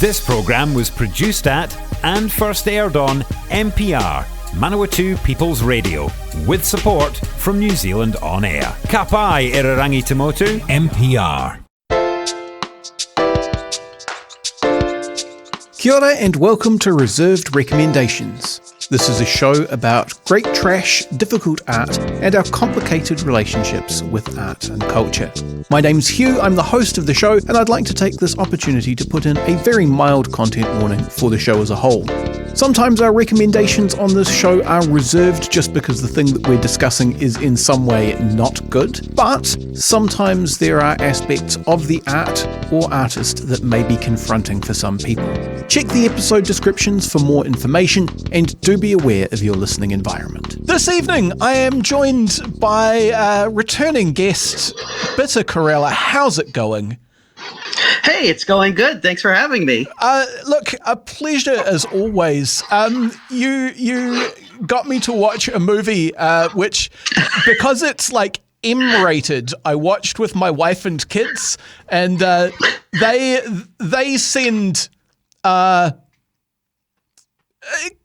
This programme was produced at and first aired on MPR, Manawatu People's Radio, with support from New Zealand On Air. Ka pai irarangi te motu, MPR. Kia ora and welcome to Reserved Recommendations. This is a show about great trash, difficult art, and our complicated relationships with art and culture. My name's Hugh, I'm the host of the show, and I'd like to take this opportunity to put in a very mild content warning for the show as a whole. Sometimes our recommendations on this show are reserved just because the thing that we're discussing is in some way not good, but sometimes there are aspects of the art or artist that may be confronting for some people. Check the episode descriptions for more information, and do be aware of your listening environment. This evening, I am joined by returning guest, Bitter Karella. How's it going? Hey, it's going good. Thanks for having me. Look, a pleasure as always. You got me to watch a movie which, because it's like M-rated, I watched with my wife and kids, and they send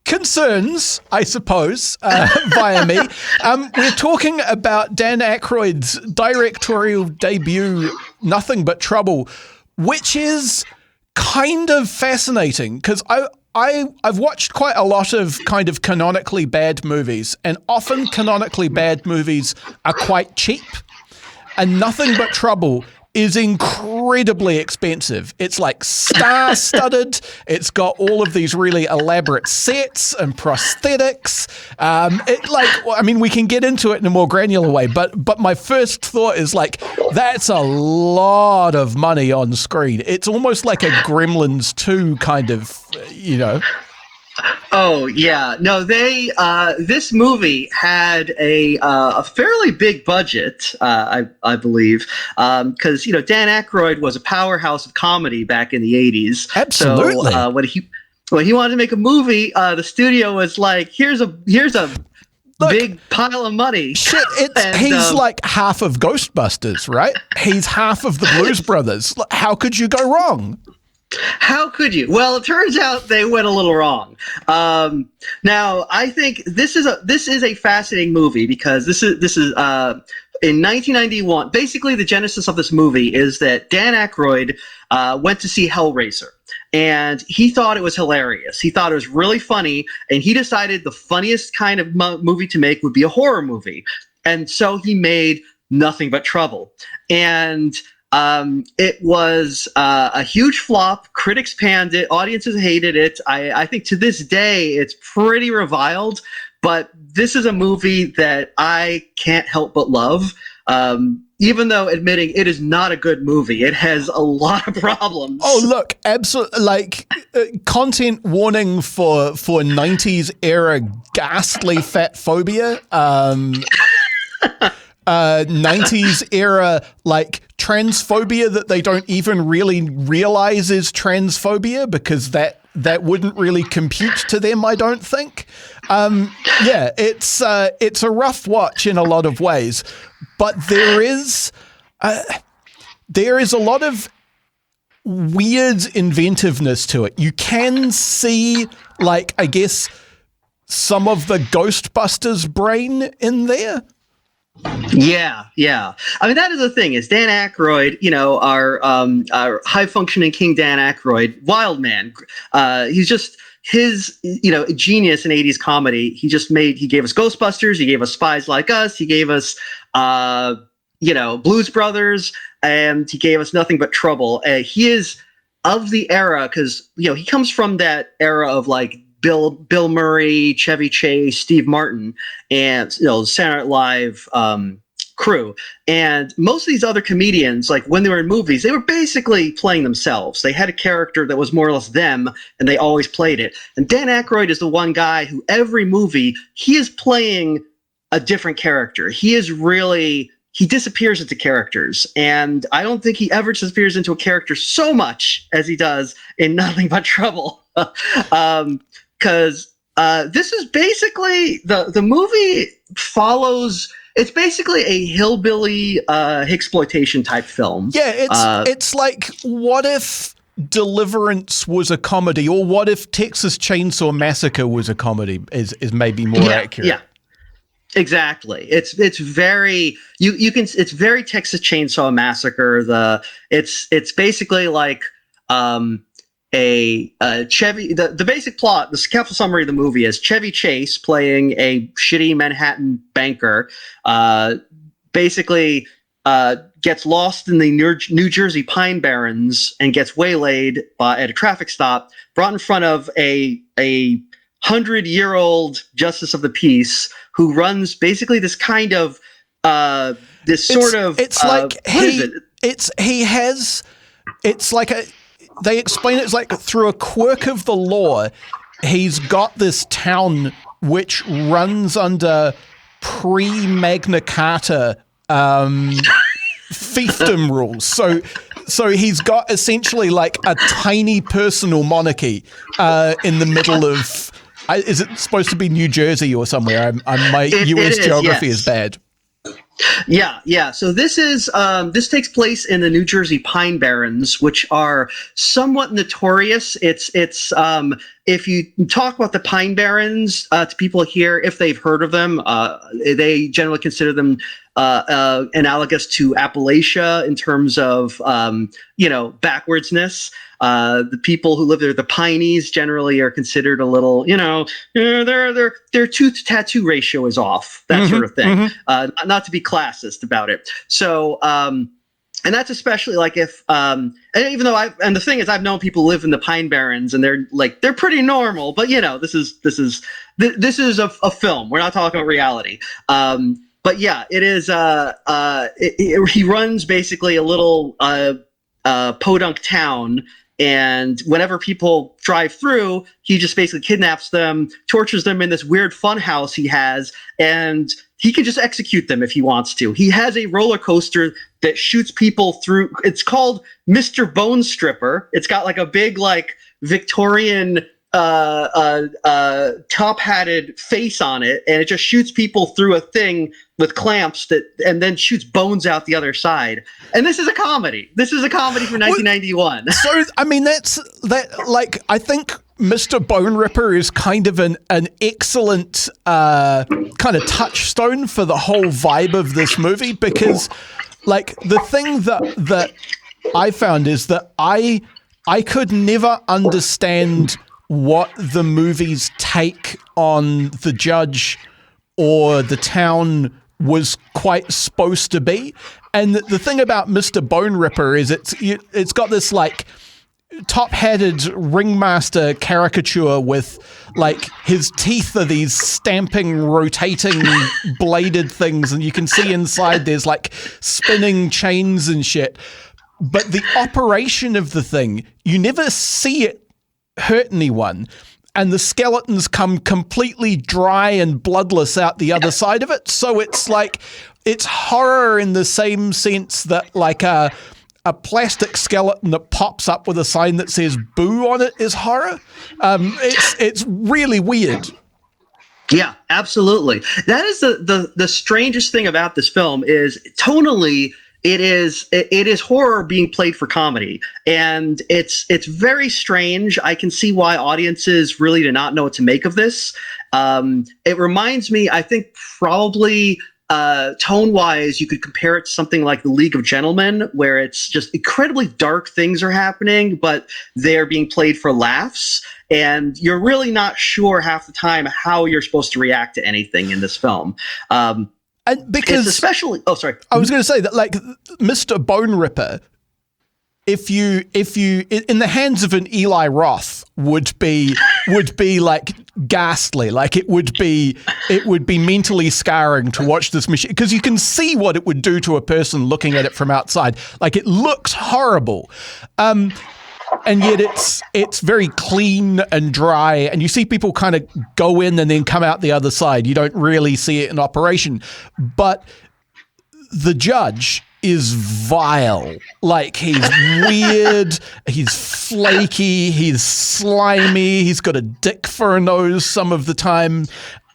concerns, I suppose, via me. We're talking about Dan Aykroyd's directorial debut, Nothing But Trouble, which is kind of fascinating because I've watched quite a lot of kind of canonically bad movies, and often canonically bad movies are quite cheap, and Nothing But Trouble is incredibly expensive. It's like star-studded. It's got all of these really elaborate sets and prosthetics. We can get into it in a more granular way, but my first thought is like, that's a lot of money on screen. It's almost like a Gremlins 2 kind of, Oh yeah, no. This movie had a fairly big budget, I believe, because Dan Aykroyd was a powerhouse of comedy back in the '80s. Absolutely. So when he wanted to make a movie, the studio was like, "Here's a Look, big pile of money." Shit, he's like half of Ghostbusters, right? He's half of the Blues Brothers. How could you go wrong? How could you? Well, it turns out they went a little wrong. Now, I think this is a fascinating movie because this is in 1991. Basically, the genesis of this movie is that Dan Aykroyd went to see Hellraiser, and he thought it was hilarious. He thought it was really funny, and he decided the funniest kind of movie to make would be a horror movie, and so he made Nothing But Trouble, and it was a huge flop. Critics panned it. Audiences hated it. I think to this day it's pretty reviled, but this is a movie that I can't help but love. Even though admitting it is not a good movie, it has a lot of problems. Oh, look, absolutely, like content warning for 90s era ghastly fat phobia. 90s era like transphobia that they don't even really realize is transphobia because that wouldn't really compute to them, I don't think. It's a rough watch in a lot of ways, but there is a lot of weird inventiveness to it. You can see, like, I guess, some of the Ghostbusters brain in there. Yeah. I mean, that is the thing is Dan Aykroyd, our high-functioning King Dan Aykroyd, wild man. He's just his, genius in 80s comedy. He gave us Ghostbusters. He gave us Spies Like Us. He gave us, Blues Brothers, and he gave us Nothing But Trouble. He is of the era because, he comes from that era of like Bill Murray, Chevy Chase, Steve Martin, and Saturday Night Live crew. And most of these other comedians, like when they were in movies, they were basically playing themselves. They had a character that was more or less them, and they always played it. And Dan Aykroyd is the one guy who every movie he is playing a different character. He disappears into characters, and I don't think he ever disappears into a character so much as he does in Nothing But Trouble. Because this is basically the movie follows. It's basically a hillbilly exploitation type film. Yeah, it's like, what if Deliverance was a comedy, or what if Texas Chainsaw Massacre was a comedy? Is maybe more accurate. Yeah. Exactly. It's very it's very Texas Chainsaw Massacre. It's basically like a Chevy. The basic plot, the capsule summary of the movie is Chevy Chase playing a shitty Manhattan banker. Basically gets lost in the New Jersey Pine Barrens and gets waylaid at a traffic stop, brought in front of a 100-year-old justice of the peace who runs basically this kind of they explain it's like through a quirk of the law, he's got this town which runs under pre-Magna Carta fiefdom rules. So he's got essentially like a tiny personal monarchy in the middle of. Is it supposed to be New Jersey or somewhere? My U.S. geography is bad. Yeah. So this takes place in the New Jersey Pine Barrens, which are somewhat notorious. It's if you talk about the Pine Barrens to people here, if they've heard of them, they generally consider them analogous to Appalachia in terms of backwardsness. The people who live there, the Pineys, generally are considered a little, their tooth to tattoo ratio is off, that sort of thing. Not to be classist about it. So, and that's especially like if, and even though the thing is, I've known people who live in the Pine Barrens and they're pretty normal, but this is a film. We're not talking about reality. But yeah, it is. He runs basically a little podunk town, and whenever people drive through, he just basically kidnaps them, tortures them in this weird fun house he has, and he can just execute them if he wants to. He has a roller coaster that shoots people through. It's called Mr. Bone Stripper. It's got like a big like Victorian top-hatted face on it, and it just shoots people through a thing with clamps and then shoots bones out the other side. And this is a comedy. This is a comedy from 1991. So, I mean, I think Mr. Bone Ripper is kind of an excellent kind of touchstone for the whole vibe of this movie, because like the thing that I found is that I could never understand what the movie's take on the judge or the town was quite supposed to be. And the thing about Mr. Bone Ripper is it's got this like top-hatted ringmaster caricature with like his teeth are these stamping, rotating bladed things, and you can see inside there's like spinning chains and shit. But the operation of the thing, you never see it hurt anyone, and the skeletons come completely dry and bloodless out the other side of it. So it's like, it's horror in the same sense that like a plastic skeleton that pops up with a sign that says boo on it is horror. It's really weird. Yeah, absolutely. That is the strangest thing about this film is tonally, it is horror being played for comedy, and it's very strange. I can see why audiences really do not know what to make of this. It reminds me, I think probably tone-wise, you could compare it to something like The League of Gentlemen, where it's just incredibly dark things are happening, but they're being played for laughs, and you're really not sure half the time how you're supposed to react to anything in this film. And because it's especially, I was going to say that like Mr. Bone Ripper, if you in the hands of an Eli Roth would be like ghastly. Like it would be mentally scarring to watch this machine, because you can see what it would do to a person looking at it from outside. Like it looks horrible. And yet it's very clean and dry, and you see people kind of go in and then come out the other side. You don't really see it in operation. But the judge is vile. Like he's weird, he's flaky, he's slimy, he's got a dick for a nose some of the time.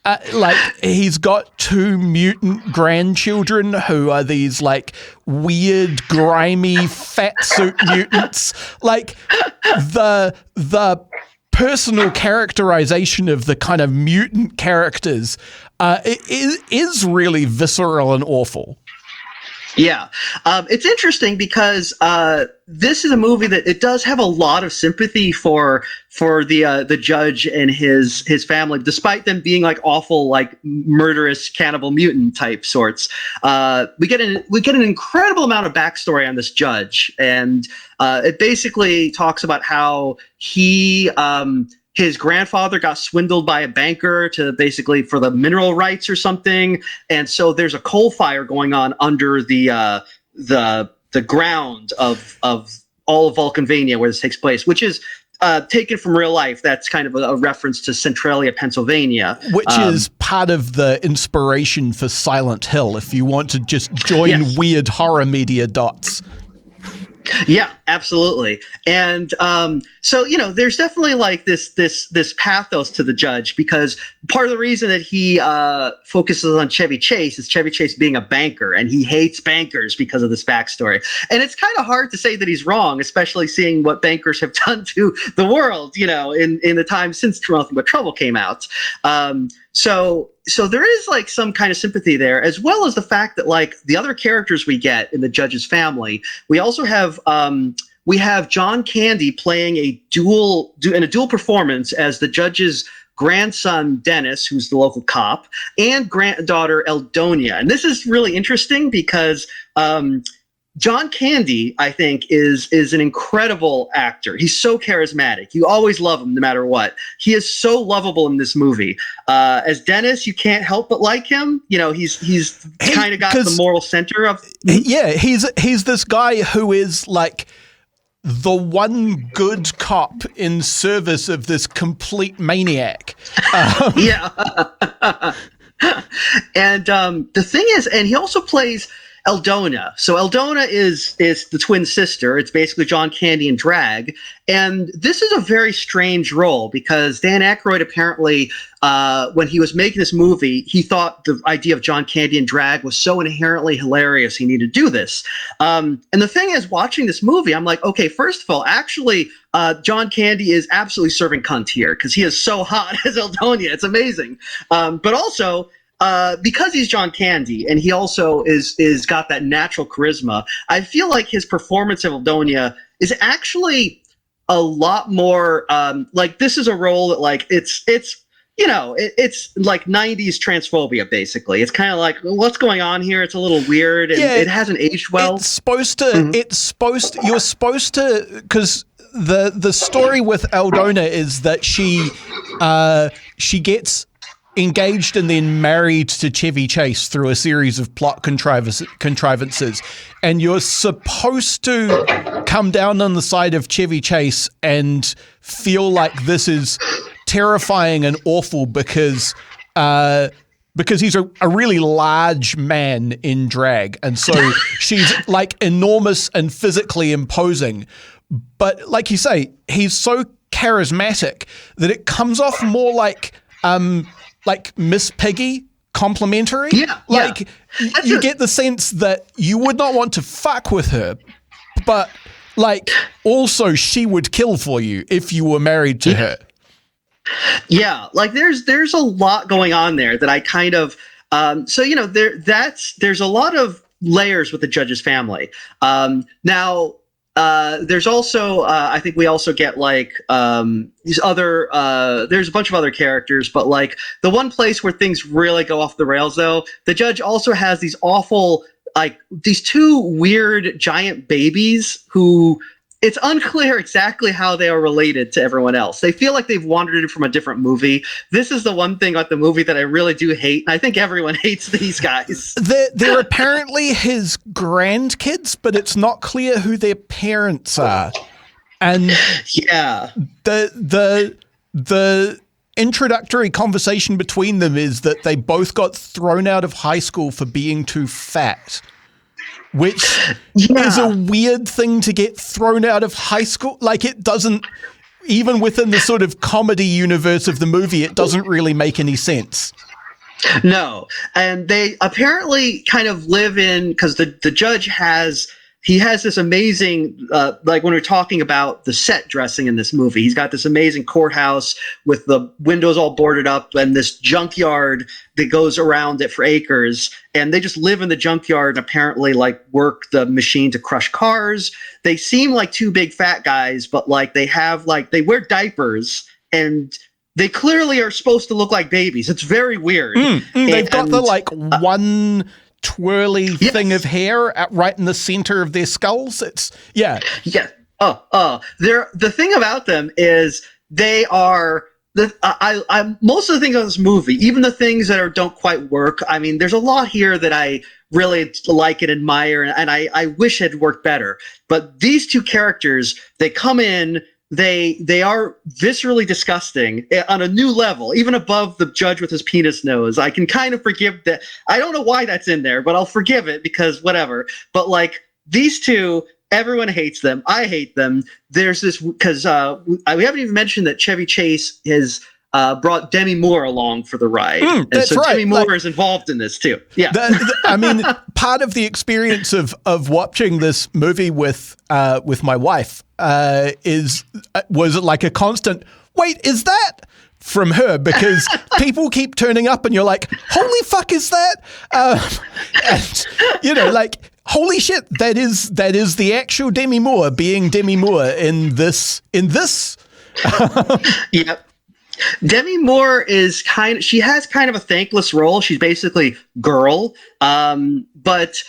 Like, he's got 2 mutant grandchildren who are these, like, weird, grimy, fat suit mutants. Like, the personal characterization of the kind of mutant characters is really visceral and awful. Yeah. It's interesting because this is a movie that it does have a lot of sympathy for the judge and his family, despite them being like awful, like murderous cannibal mutant type sorts. We get an incredible amount of backstory on this judge, and it basically talks about how his grandfather got swindled by a banker to basically for the mineral rights or something, and so there's a coal fire going on under the ground of all of Vulcanvania where this takes place, which is taken from real life. That's kind of a reference to Centralia, Pennsylvania, which is part of the inspiration for Silent Hill. If you want to just join weird horror media dots. Yeah, absolutely. And so, there's definitely like this pathos to the judge, because part of the reason that he focuses on Chevy Chase is Chevy Chase being a banker, and he hates bankers because of this backstory. And it's kind of hard to say that he's wrong, especially seeing what bankers have done to the world, in the time since Nothing But Trouble came out. So there is like some kind of sympathy there, as well as the fact that like the other characters we get in the judge's family, we also have John Candy playing in a dual performance as the judge's grandson Dennis, who's the local cop, and granddaughter Eldonia. And this is really interesting because John Candy, I think, is an incredible actor. He's so charismatic. You always love him no matter what. He is so lovable in this movie. As Dennis, you can't help but like him. He's kind of got the moral center of... Yeah, he's this guy who is like the one good cop in service of this complete maniac. Yeah. And the thing is, and he also plays Eldona. So Eldona is the twin sister. It's basically John Candy in drag. And this is a very strange role because Dan Aykroyd apparently, when he was making this movie, he thought the idea of John Candy in drag was so inherently hilarious he needed to do this. And the thing is, watching this movie, I'm like, okay, first of all, actually, John Candy is absolutely serving cunt here because he is so hot as Eldonia. It's amazing. But also... because he's John Candy and he also is got that natural charisma, I feel like his performance of Eldonia is actually a lot more like this is a role that like it's like 90s transphobia basically. It's kind of like what's going on here? It's a little weird and it hasn't aged well. You're supposed to because the story with Eldona is that she gets engaged and then married to Chevy Chase through a series of plot contrivances. And you're supposed to come down on the side of Chevy Chase and feel like this is terrifying and awful because he's a really large man in drag. And so she's like enormous and physically imposing. But like you say, he's so charismatic that it comes off more like Miss Piggy complimentary. Yeah. You get the sense that you would not want to fuck with her, but like also she would kill for you if you were married to her. Yeah, like there's a lot going on there that I kind of there's a lot of layers with the judge's family. Now there's also I think we also get like these other there's a bunch of other characters, but like the one place where things really go off the rails though, the judge also has these awful like these 2 weird giant babies who it's unclear exactly how they are related to everyone else. They feel like they've wandered in from a different movie. This is the one thing about the movie that I really do hate. And I think everyone hates these guys. They're apparently his grandkids, but it's not clear who their parents are. And yeah, the introductory conversation between them is that they both got thrown out of high school for being too fat. Which is a weird thing to get thrown out of high school. Like it doesn't, even within the sort of comedy universe of the movie, it doesn't really make any sense. No, and they apparently kind of live in, because the judge has this amazing, like when we're talking about the set dressing in this movie, he's got this amazing courthouse with the windows all boarded up and this junkyard that goes around it for acres. And they just live in the junkyard and apparently like work the machine to crush cars. They seem like two big fat guys, but like they wear diapers and they clearly are supposed to look like babies. It's very weird. They've got the like one twirly thing of hair right in the center of their skulls. Yeah. The thing about them is they are most of the things on this movie, even the things that don't quite work. I mean, there's a lot here that I really like and admire, and I wish had worked better. But these two characters, they come in. They are viscerally disgusting on a new level, even above the judge with his penis nose. I can kind of forgive that. I don't know why that's in there, but I'll forgive it because whatever. But like these two, everyone hates them. I hate them. There's this because we haven't even mentioned that Chevy Chase has brought Demi Moore along for the ride. That's so right. Demi Moore is involved in this too. Yeah. I mean, part of the experience of watching this movie with my wife was like a constant, wait, is that from her? Because people keep turning up and you're like, holy fuck, is that? And you know, like, holy shit, that is the actual Demi Moore being Demi Moore in this. Yep. Demi Moore she has kind of a thankless role. She's basically girl. But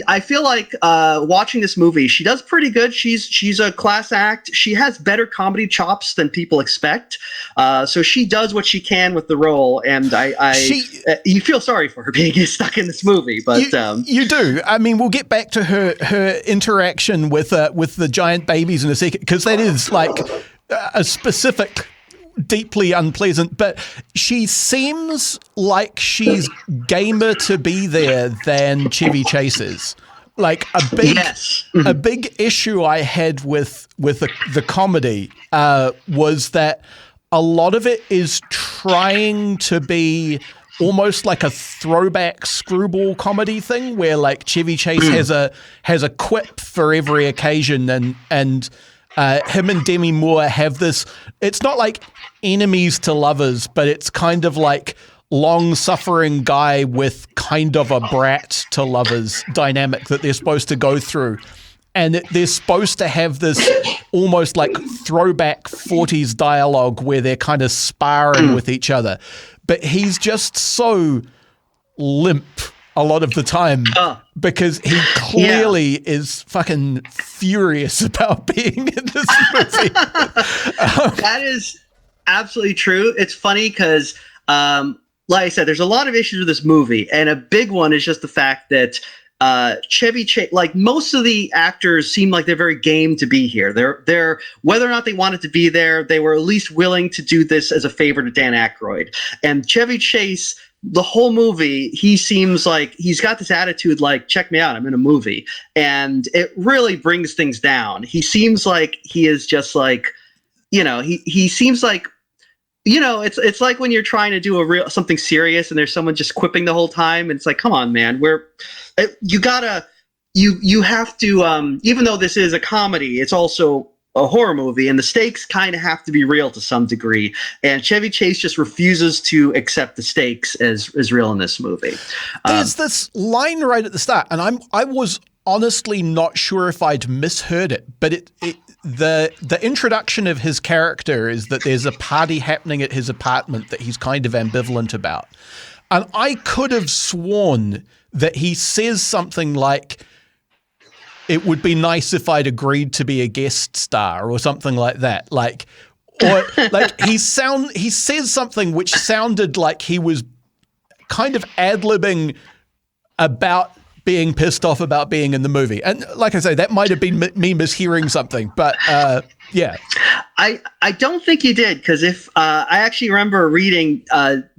I feel like watching this movie, she does pretty good. She's a class act. She has better comedy chops than people expect. So she does what she can with the role. And you feel sorry for her being stuck in this movie, but you do. I mean, we'll get back to her interaction with the giant babies in a second, because that is like a specific, deeply unpleasant, but she seems like she's gamer to be there than Chevy Chase is. Like a big issue I had with the comedy was that a lot of it is trying to be almost like a throwback screwball comedy thing, where like Chevy Chase has a quip for every occasion, and him and Demi Moore have this, it's not like enemies to lovers, but it's kind of like long-suffering guy with kind of a brat to lovers dynamic that they're supposed to go through. And they're supposed to have this almost like throwback 40s dialogue where they're kind of sparring with each other. But he's just so limp a lot of the time because he clearly is fucking furious about being in this movie. That is absolutely true. It's funny because, like I said, there's a lot of issues with this movie, and a big one is just the fact that Chevy Chase, like most of the actors, seem like they're very game to be here. They're whether or not they wanted to be there, they were at least willing to do this as a favor to Dan Aykroyd. And Chevy Chase, the whole movie, he seems like he's got this attitude like, check me out, I'm in a movie. And it really brings things down. He seems like he is just like, you know, he seems like, you know, it's like when you're trying to do something serious and there's someone just quipping the whole time, and it's like, come on, man, you have to, even though this is a comedy, it's also a horror movie, and the stakes kind of have to be real to some degree. And Chevy Chase just refuses to accept the stakes as real in this movie. There's this line right at the start, and I was honestly not sure if I'd misheard it, but the introduction of his character is that there's a party happening at his apartment that he's kind of ambivalent about. And I could have sworn that he says something like, it would be nice if I'd agreed to be a guest star or something like that. He says something which sounded like he was kind of ad-libbing about being pissed off about being in the movie. And like I say, that might have been me mishearing something, but yeah. I don't think you did, because if I actually remember reading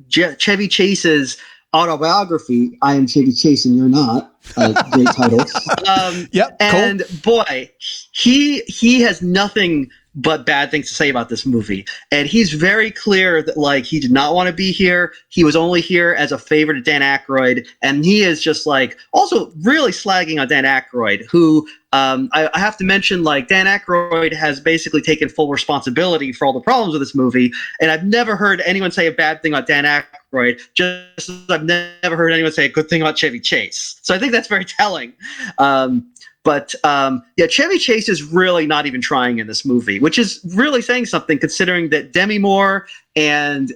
Chevy Chase's autobiography, I Am Chevy Chase and You're Not. Great title. Yep. And cool. Boy, he has nothing but bad things to say about this movie. And he's very clear that like he did not want to be here. He was only here as a favor to Dan Aykroyd, and he is just like also really slagging on Dan Aykroyd, who I have to mention, like Dan Aykroyd has basically taken full responsibility for all the problems with this movie, and I've never heard anyone say a bad thing about Dan Aykroyd, just as I've never heard anyone say a good thing about Chevy Chase. So I think that's very telling. But Chevy Chase is really not even trying in this movie, which is really saying something considering that Demi Moore and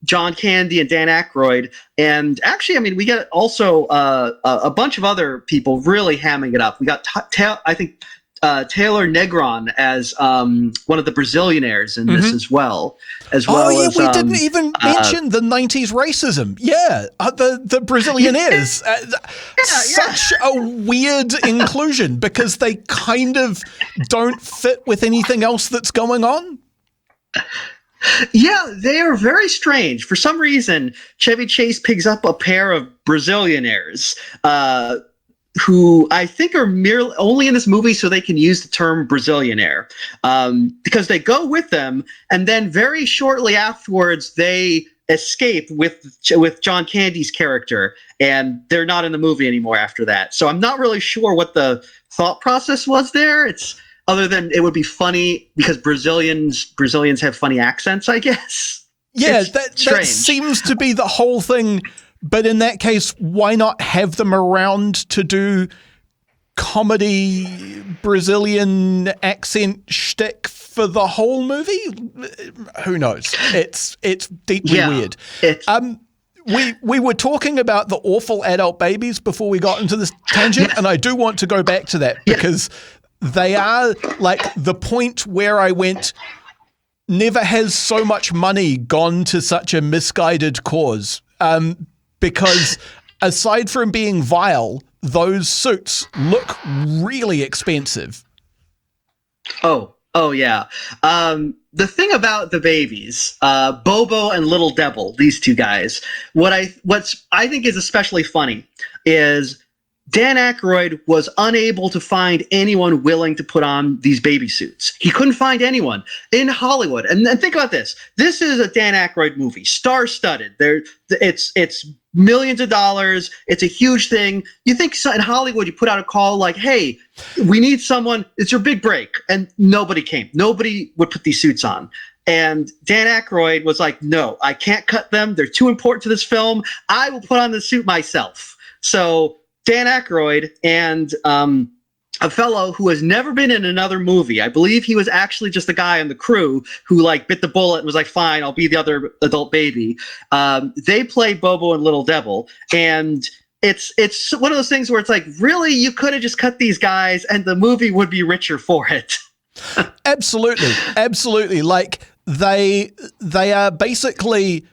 John Candy and Dan Aykroyd, and actually, I mean, we got also a bunch of other people really hamming it up. We got, Taylor Negron as one of the Brazilianaires in this as well. We didn't even mention the 90s racism. Yeah, the Brazilianaires. Such a weird inclusion because they kind of don't fit with anything else that's going on. Yeah, they are very strange. For some reason, Chevy Chase picks up a pair of Brazilianaires, who I think are merely only in this movie so they can use the term Brazilianaire, because they go with them, and then very shortly afterwards they escape with John Candy's character, and they're not in the movie anymore after that. So I'm not really sure what the thought process was there. It's other than it would be funny because Brazilians have funny accents, I guess. Yeah, that seems to be the whole thing. But in that case, why not have them around to do comedy Brazilian accent shtick for the whole movie? Who knows? It's deeply weird. We were talking about the awful adult babies before we got into this tangent, and I do want to go back to that because they are like the point where I went, never has so much money gone to such a misguided cause. Because aside from being vile, those suits look really expensive. Oh yeah. The thing about the babies, Bobo and Little Devil, these two guys, what I think is especially funny is Dan Aykroyd was unable to find anyone willing to put on these baby suits. He couldn't find anyone in Hollywood. And think about this. This is a Dan Aykroyd movie, star-studded. It's millions of dollars. It's a huge thing. You think in Hollywood, you put out a call like, hey, we need someone. It's your big break. And nobody came. Nobody would put these suits on. And Dan Aykroyd was like, no, I can't cut them. They're too important to this film. I will put on the suit myself. So Dan Aykroyd and a fellow who has never been in another movie. I believe he was actually just a guy on the crew who like bit the bullet and was like, fine, I'll be the other adult baby. They play Bobo and Little Devil. And it's one of those things where it's like, really, you could have just cut these guys and the movie would be richer for it. Absolutely. Like they are basically,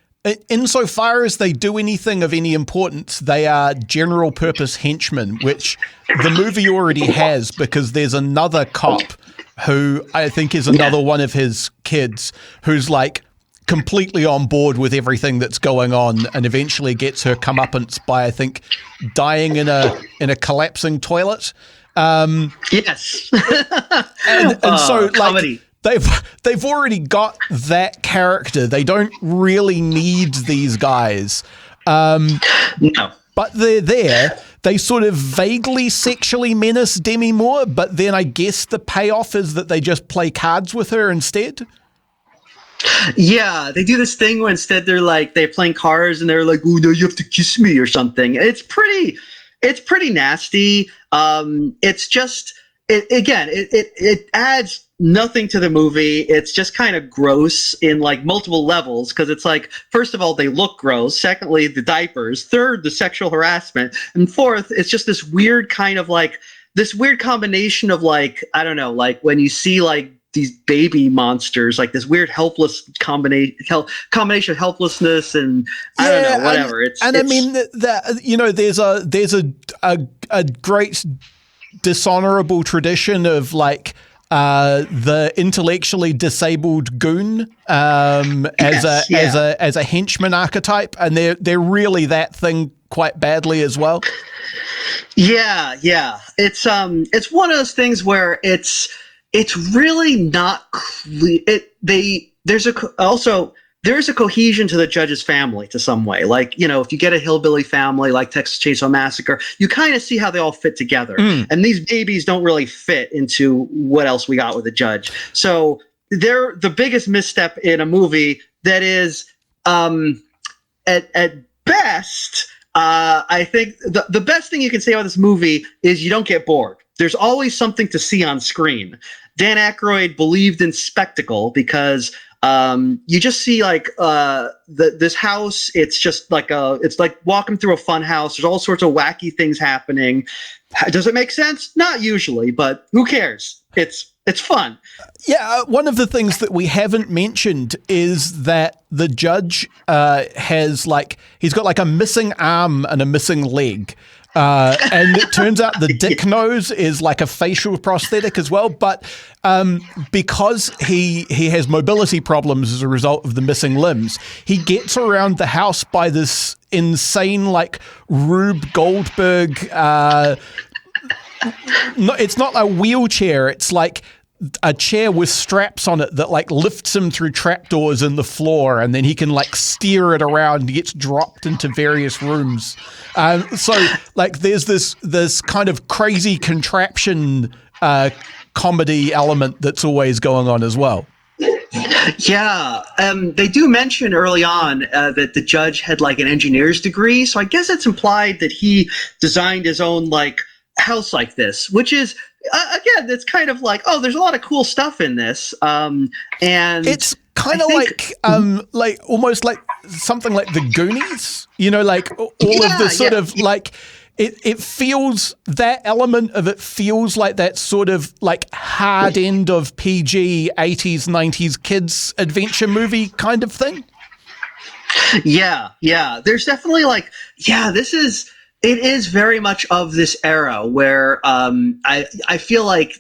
insofar as they do anything of any importance, they are general purpose henchmen, which the movie already has because there's another cop who I think is another one of his kids who's like completely on board with everything that's going on and eventually gets her comeuppance by, I think, dying in a collapsing toilet. Yes. and so like comedy. They've already got that character. They don't really need these guys. No. But they're there. They sort of vaguely sexually menace Demi Moore, but then I guess the payoff is that they just play cards with her instead. Yeah, they do this thing where instead they're playing cards and they're like, oh, no, you have to kiss me or something. It's pretty nasty. It's just, it adds nothing to the movie. It's just kind of gross in like multiple levels because it's like, first of all, they look gross. Secondly, the diapers. Third, the sexual harassment. And fourth, it's just this weird kind of like this weird combination of like, I don't know, like when you see like these baby monsters, like this weird helpless combination of helplessness and I don't know, whatever. I mean, there's a great dishonorable tradition of like the intellectually disabled goon as a henchman archetype, and they're really that thing quite badly as well. Yeah. It's one of those things where it's it's really not clear. There's a cohesion to the judge's family to some way. Like, if you get a hillbilly family like Texas Chainsaw Massacre, you kind of see how they all fit together. And these babies don't really fit into what else we got with the judge. So they're the biggest misstep in a movie that is, at best, I think the best thing you can say about this movie is you don't get bored. There's always something to see on screen. Dan Aykroyd believed in spectacle because you just see like this house. It's just like it's like walking through a fun house. There's all sorts of wacky things happening. Does it make sense? Not usually, but who cares? It's fun. Yeah, one of the things that we haven't mentioned is that the judge he's got like a missing arm and a missing leg. And it turns out the dick nose is like a facial prosthetic as well. But because he has mobility problems as a result of the missing limbs, he gets around the house by this insane like Rube Goldberg. No, it's not a wheelchair. It's like a chair with straps on it that like lifts him through trapdoors in the floor, and then he can like steer it around and gets dropped into various rooms. So like there's this kind of crazy contraption comedy element that's always going on as well. Yeah, they do mention early on that the judge had like an engineer's degree, so I guess it's implied that he designed his own like house like this, which is again, it's kind of like, oh, there's a lot of cool stuff in this, and it's kind of like almost like something like the Goonies, like all of the sort of like it feels, that element of it feels like that sort of like hard end of PG 80s 90s kids adventure movie kind of thing. Yeah, there's definitely like, it is very much of this era where I feel like,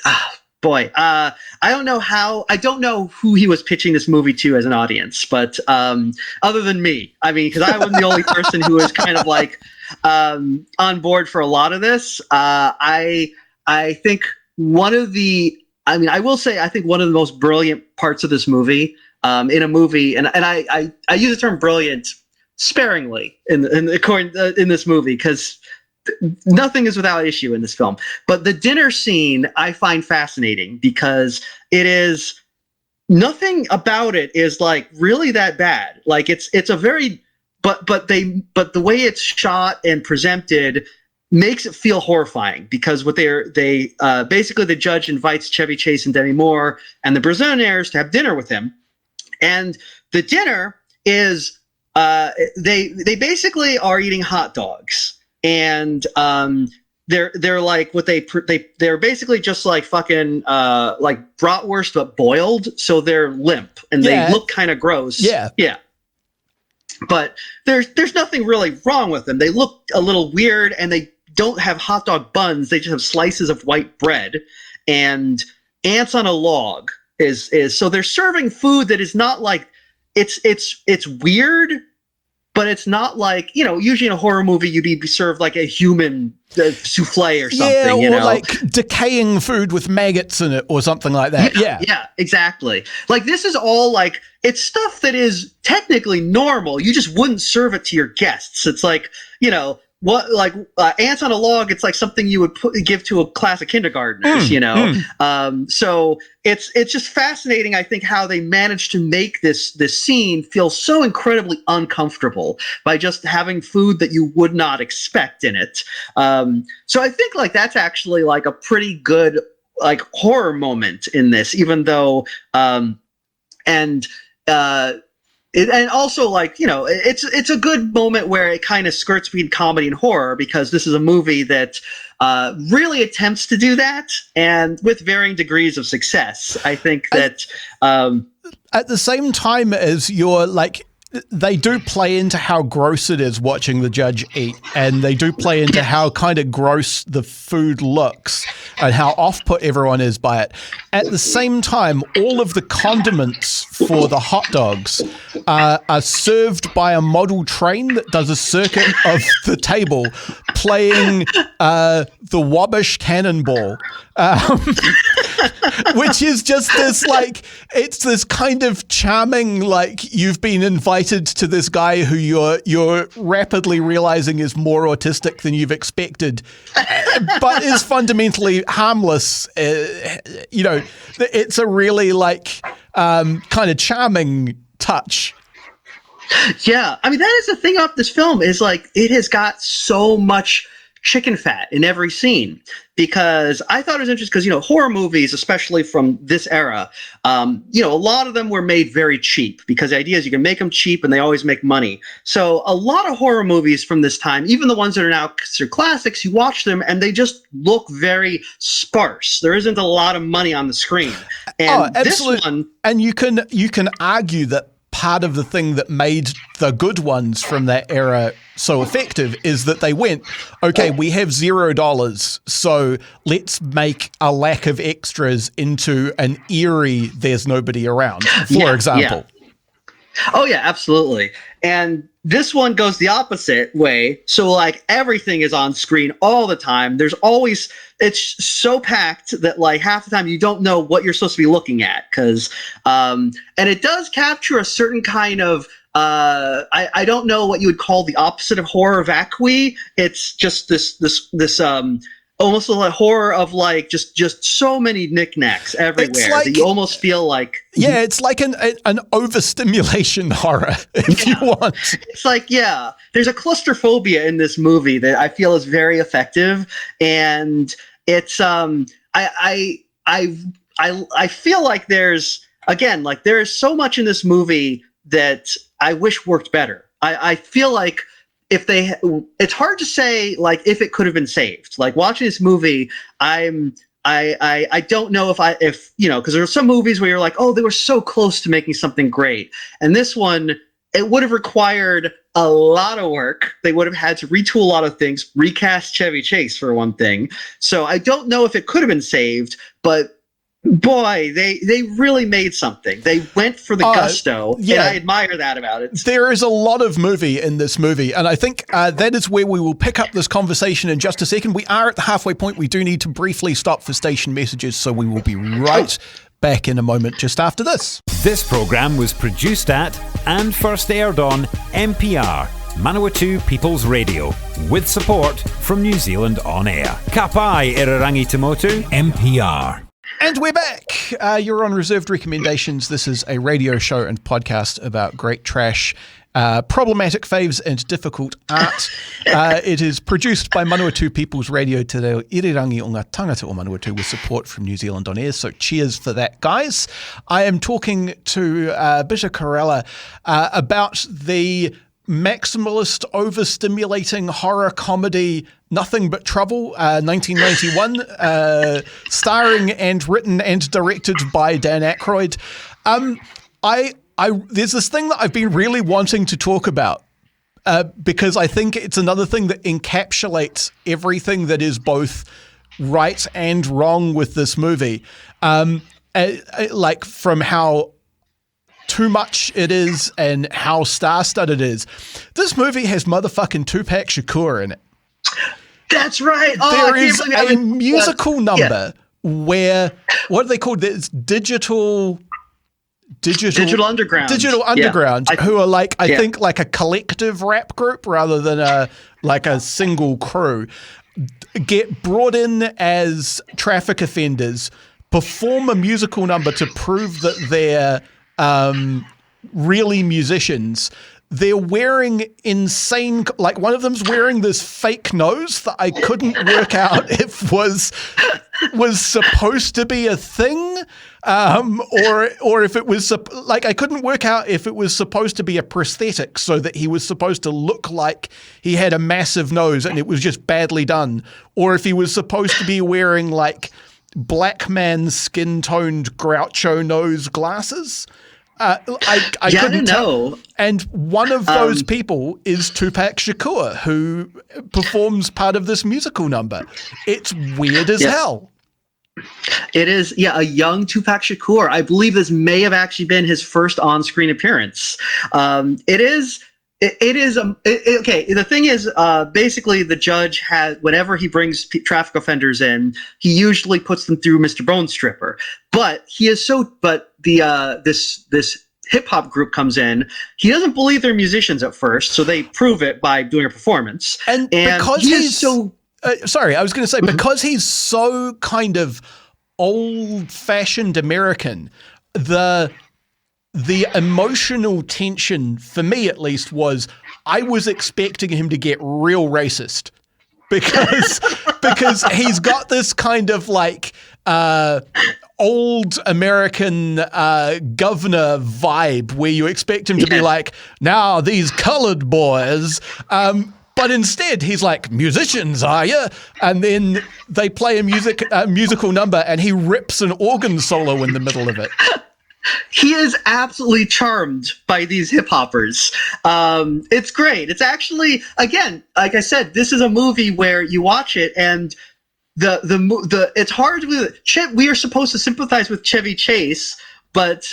I don't know who he was pitching this movie to as an audience, but other than me, I mean, because I was the only person who was kind of like on board for a lot of this. I think I will say I think one of the most brilliant parts of this movie in a movie, and I use the term brilliant sparingly in this movie because nothing is without issue in this film. But the dinner scene I find fascinating because nothing about it is like really that bad. Like it's a very but the way it's shot and presented makes it feel horrifying because what they basically the judge invites Chevy Chase and Demi Moore and the Brazilianaires to have dinner with him, and the dinner is they basically are eating hot dogs, and they're like they're basically just like fucking like bratwurst but boiled, so they're limp and they look kind of gross. Yeah. But there's nothing really wrong with them. They look a little weird, and they don't have hot dog buns. They just have slices of white bread and ants on a log. So they're serving food that is not like it's weird, but it's not like, usually in a horror movie you'd be served like a human souffle or something. Or like decaying food with maggots in it or something like that. Yeah, exactly. Like this is all like, it's stuff that is technically normal. You just wouldn't serve it to your guests. It's like, ants on a log. It's like something you would give to a class of kindergartners, So it's just fascinating. I think how they managed to make this scene feel so incredibly uncomfortable by just having food that you would not expect in it. So I think like that's actually like a pretty good like horror moment in this, even though, and also like, it's a good moment where it kind of skirts between comedy and horror, because this is a movie that really attempts to do that, and with varying degrees of success. I think that at the same time as you're like, they do play into how gross it is watching the judge eat, and they do play into how kind of gross the food looks and how off-put everyone is by it. At the same time, all of the condiments for the hot dogs are served by a model train that does a circuit of the table playing the Wabash Cannonball. which is just this like, it's this kind of charming, like you've been invited to this guy who you're rapidly realizing is more autistic than you've expected, but is fundamentally harmless. It's a really like kind of charming touch. Yeah, I mean, that is the thing about this film is like it has got so much chicken fat in every scene, because I thought it was interesting because, horror movies, especially from this era, a lot of them were made very cheap because the idea is you can make them cheap and they always make money. So a lot of horror movies from this time, even the ones that are now considered classics, you watch them and they just look very sparse. There isn't a lot of money on the screen. And absolutely. This one, and you can argue that part of the thing that made the good ones from that era so effective is that they went, okay, we have $0, so let's make a lack of extras into an eerie there's nobody around, for example. Yeah. Oh, yeah, absolutely. And this one goes the opposite way. So like everything is on screen all the time. There's always, it's so packed that like half the time you don't know what you're supposed to be looking at. And it does capture a certain kind of, I don't know what you would call the opposite of horror vacui. It's just this almost a horror of like just so many knickknacks everywhere that you almost feel like it's like an overstimulation horror if you want. It's like there's a claustrophobia in this movie that I feel is very effective, and it's I feel like there's so much in this movie that I wish worked better. I feel like it's hard to say like if it could have been saved. Like watching this movie, I don't know if because there are some movies where you're like, oh, they were so close to making something great, and this one, it would have required a lot of work. They would have had to retool a lot of things, recast Chevy Chase for one thing. So I don't know if it could have been saved, but boy, they really made something. They went for the gusto, and I admire that about it. There is a lot of movie in this movie, and I think that is where we will pick up this conversation in just a second. We are at the halfway point. We do need to briefly stop for station messages, so we will be right back in a moment just after this. This programme was produced at and first aired on NPR, Manawatu People's Radio, with support from New Zealand On Air. Ka pai e rangi te motu, NPR. And we're back. You're on Reserved Recommendations. This is a radio show and podcast about great trash, problematic faves, and difficult art. It is produced by Manawatu People's Radio Te Reo Irirangi o ngā tangata o Manawatu with support from New Zealand On Air. So cheers for that, guys. I am talking to Bishop Karella about the maximalist, overstimulating horror comedy Nothing But Trouble, 1991, starring and written and directed by Dan Aykroyd. There's this thing that I've been really wanting to talk about because I think it's another thing that encapsulates everything that is both right and wrong with this movie, like from how too much it is and how star-studded it is. This movie has motherfucking Tupac Shakur in it. That's right. There is a musical number where, what are they called? There's Digital Underground. Digital Underground, who are like, I think like a collective rap group rather than a single crew, get brought in as traffic offenders, perform a musical number to prove that they're really musicians. They're wearing insane, like one of them's wearing this fake nose that I couldn't work out if was supposed to be a thing, or if it was like I couldn't work out if it was supposed to be a prosthetic so that he was supposed to look like he had a massive nose and it was just badly done, or if he was supposed to be wearing like black man skin-toned Groucho nose glasses. I couldn't tell. And one of those people is Tupac Shakur, who performs part of this musical number. It's weird as hell. It is, a young Tupac Shakur. I believe this may have actually been his first on-screen appearance. It is It is okay. The thing is, basically, the judge has whenever he brings traffic offenders in, he usually puts them through Mr. Bone Stripper. But this hip hop group comes in. He doesn't believe they're musicians at first, so they prove it by doing a performance. And because he's so sorry, I was going to say because he's so kind of old-fashioned American, the emotional tension, for me at least, was I was expecting him to get real racist because he's got this kind of like old American governor vibe where you expect him to be like, now these colored boys, but instead he's like, musicians, are you? And then they play a musical number and he rips an organ solo in the middle of it. He is absolutely charmed by these hip hoppers. It's great. It's actually, again, like I said, this is a movie where you watch it and it's hard to. We are supposed to sympathize with Chevy Chase, but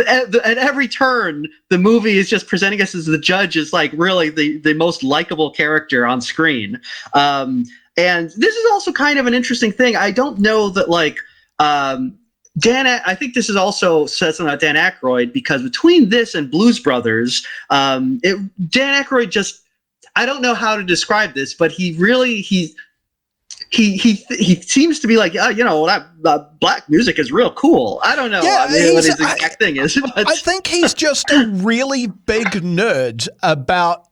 at every turn, the movie is just presenting us as the judge is like really the most likable character on screen. And this is also kind of an interesting thing. I don't know that like. I think this is also says something about Dan Aykroyd because between this and Blues Brothers, Dan Aykroyd just, I don't know how to describe this, but he seems to be like, that black music is real cool. I don't know what his exact thing is. But. I think he's just a really big nerd about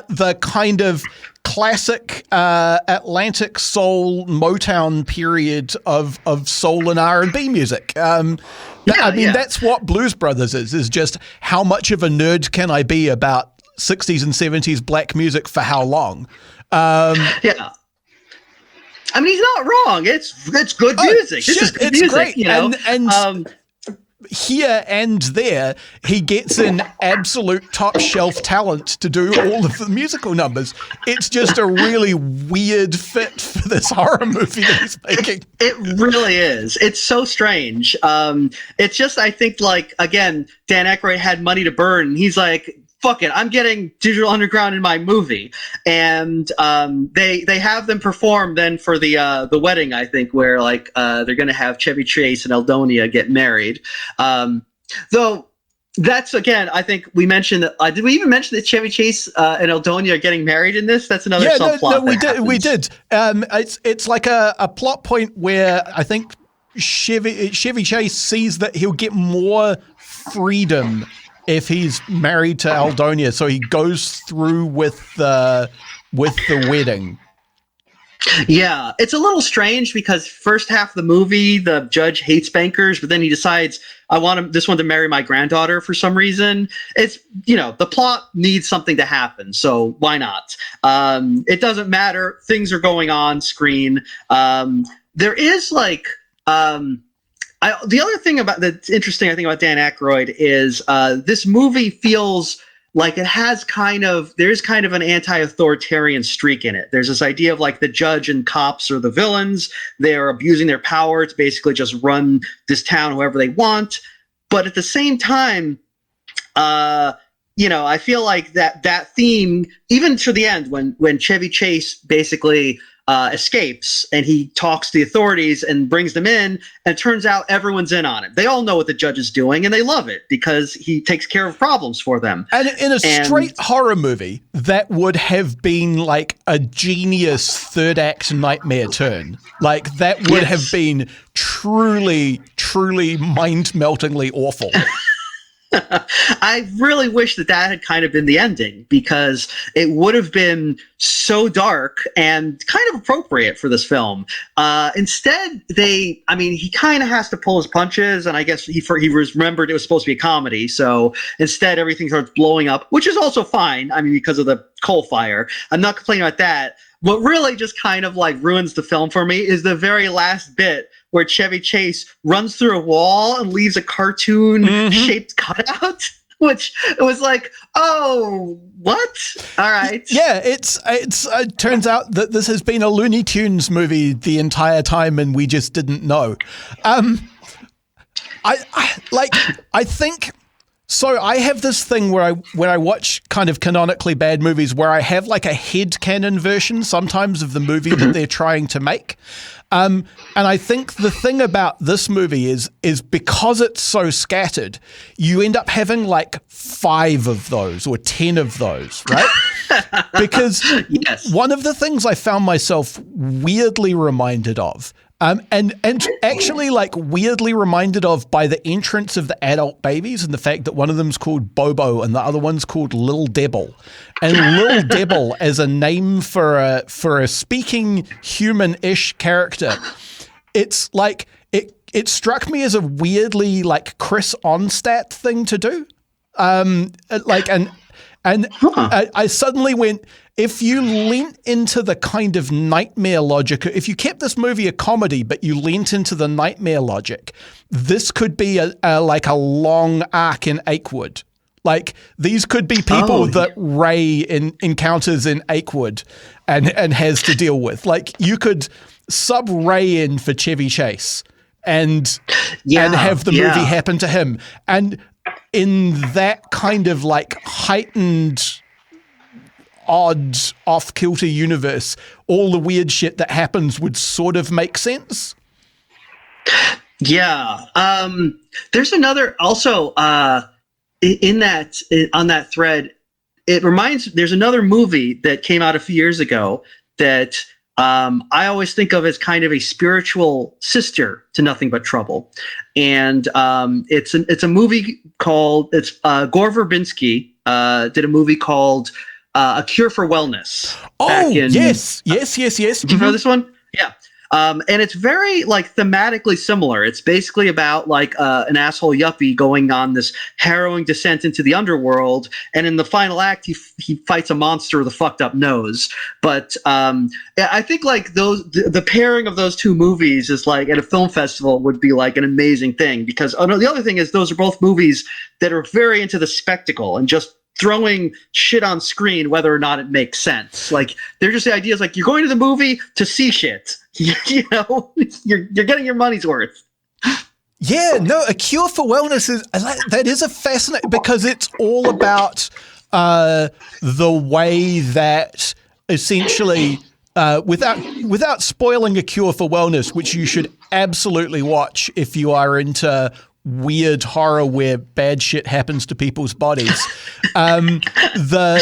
the kind of classic Atlantic soul Motown period of soul and R&B music. That's what Blues Brothers is just how much of a nerd can I be about 60s and 70s black music for how long? Yeah. I mean, he's not wrong. It's good music. This is good music, great. You know? And here and there, he gets in absolute top shelf talent to do all of the musical numbers. It's just a really weird fit for this horror movie that he's making. It really is. It's so strange. It's just, I think, like, again, Dan Aykroyd had money to burn. And he's like, fuck it, I'm getting Digital Underground in my movie. And they have them perform then for the wedding, I think, where like they're going to have Chevy Chase and Eldonia get married. Though that's, again, I think we mentioned that. Did we even mention that Chevy Chase and Eldonia are getting married in this? That's another subplot. No, we did. It's like a plot point where I think Chevy Chase sees that he'll get more freedom if he's married to Eldonia, so he goes through with the wedding. Yeah, it's a little strange because first half of the movie, the judge hates bankers, but then he decides, I want this one to marry my granddaughter for some reason. It's, the plot needs something to happen, so why not? It doesn't matter. Things are going on screen. There is like... the other thing that's interesting, I think, about Dan Aykroyd is this movie feels like it has there's kind of an anti-authoritarian streak in it. There's this idea of like the judge and cops are the villains. They're abusing their power to basically just run this town however they want. But at the same time, I feel like that theme, even to the end, when Chevy Chase basically escapes and he talks to the authorities and brings them in, and it turns out everyone's in on it. They all know what the judge is doing and they love it because he takes care of problems for them. And in a straight horror movie, that would have been like a genius third act nightmare turn. Like that would have been truly, truly mind-meltingly awful. I really wish that had kind of been the ending because it would have been so dark and kind of appropriate for this film. Instead, he kind of has to pull his punches, and I guess he remembered it was supposed to be a comedy. So instead, everything starts blowing up, which is also fine. I mean, because of the coal fire. I'm not complaining about that. What really just kind of like ruins the film for me is the very last bit where Chevy Chase runs through a wall and leaves a cartoon-shaped cutout, which it was like, oh, what? All right. Yeah, it turns out that this has been a Looney Tunes movie the entire time, and we just didn't know. I think So I have this thing where I watch kind of canonically bad movies where I have like a headcanon version sometimes of the movie that they're trying to make. And I think the thing about this movie is because it's so scattered, you end up having like 5 of those or 10 of those, right? Because Yes. one of the things I found myself weirdly reminded of, and actually like weirdly reminded of by the entrance of the adult babies and the fact that one of them's called Bobo and the other one's called Lil Debble. And Lil Debble as a name for a speaking human-ish character, it's like it struck me as a weirdly like Chris Onstadt thing to do. I suddenly went, if you leant into the kind of nightmare logic, if you kept this movie a comedy, but you leant into the nightmare logic, this could be like a long arc in Aykroyd. Like these could be people that Ray encounters in Aykroyd and has to deal with. Like you could sub Ray in for Chevy Chase and have the movie happen to him. And in that kind of like heightened, odd, off-kilter universe, all the weird shit that happens would sort of make sense. Yeah. There's another also on that thread. There's another movie that came out a few years ago that I always think of as kind of a spiritual sister to Nothing But Trouble. And it's a movie called, Gore Verbinski did a movie called A Cure for Wellness. Yes. Do you know this one? Yeah. And it's very like thematically similar. It's basically about like an asshole yuppie going on this harrowing descent into the underworld, and in the final act, he fights a monster with a fucked up nose. But I think like the pairing of those two movies is like at a film festival would be like an amazing thing, because the other thing is those are both movies that are very into the spectacle and just throwing shit on screen whether or not it makes sense. Like they're just the ideas like you're going to the movie to see shit. You know, you're getting your money's worth. Yeah, no, A Cure for Wellness that is a fascinating, because it's all about the way that essentially without spoiling A Cure for Wellness, which you should absolutely watch if you are into weird horror where bad shit happens to people's bodies. The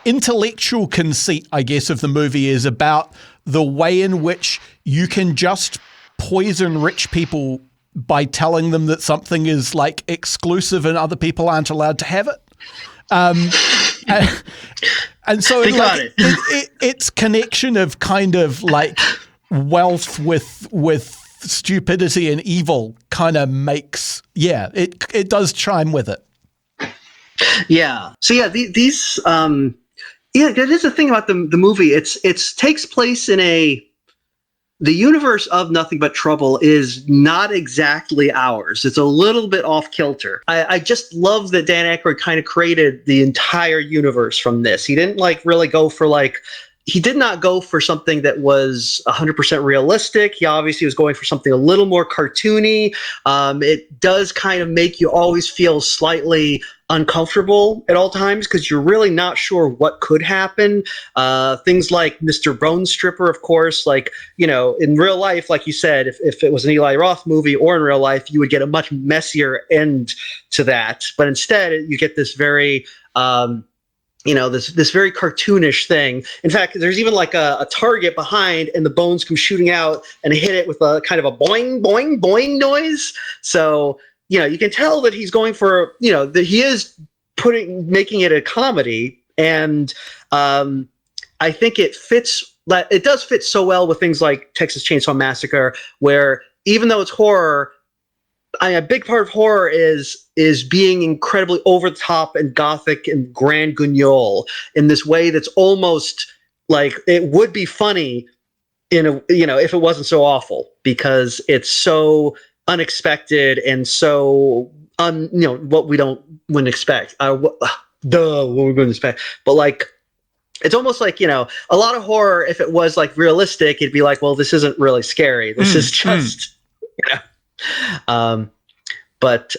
intellectual conceit, I guess, of the movie is about the way in which you can just poison rich people by telling them that something is like exclusive and other people aren't allowed to have it. And so like, its connection of kind of like wealth with stupidity and evil kind of makes, it does chime with it. Yeah. So yeah, these that is the thing about the movie. It's takes place in the universe of Nothing But Trouble is not exactly ours. It's a little bit off kilter. I just love that Dan Aykroyd kind of created the entire universe from this. He didn't like really go for like, he did not go for something that was 100% realistic. He obviously was going for something a little more cartoony. It does kind of make you always feel slightly uncomfortable at all times because you're really not sure what could happen. Things like Mr. Bone Stripper, of course, like, you know, in real life, like you said, if it was an Eli Roth movie or in real life, you would get a much messier end to that. But instead, you get this very this very cartoonish thing. In fact, there's even like a target behind and the bones come shooting out and hit it with a kind of a boing, boing, boing noise. So, you know, you can tell that he's going for, you know, that he is making it a comedy. And I think it does fit so well with things like Texas Chainsaw Massacre, where even though it's horror, a big part of horror is being incredibly over the top and gothic and grand guignol in this way that's almost like it would be funny if it wasn't so awful, because it's so unexpected and so what we wouldn't expect. What we wouldn't expect, but like it's almost like, you know, a lot of horror, if it was like realistic, it'd be like, well, this isn't really scary. This is just, you know. But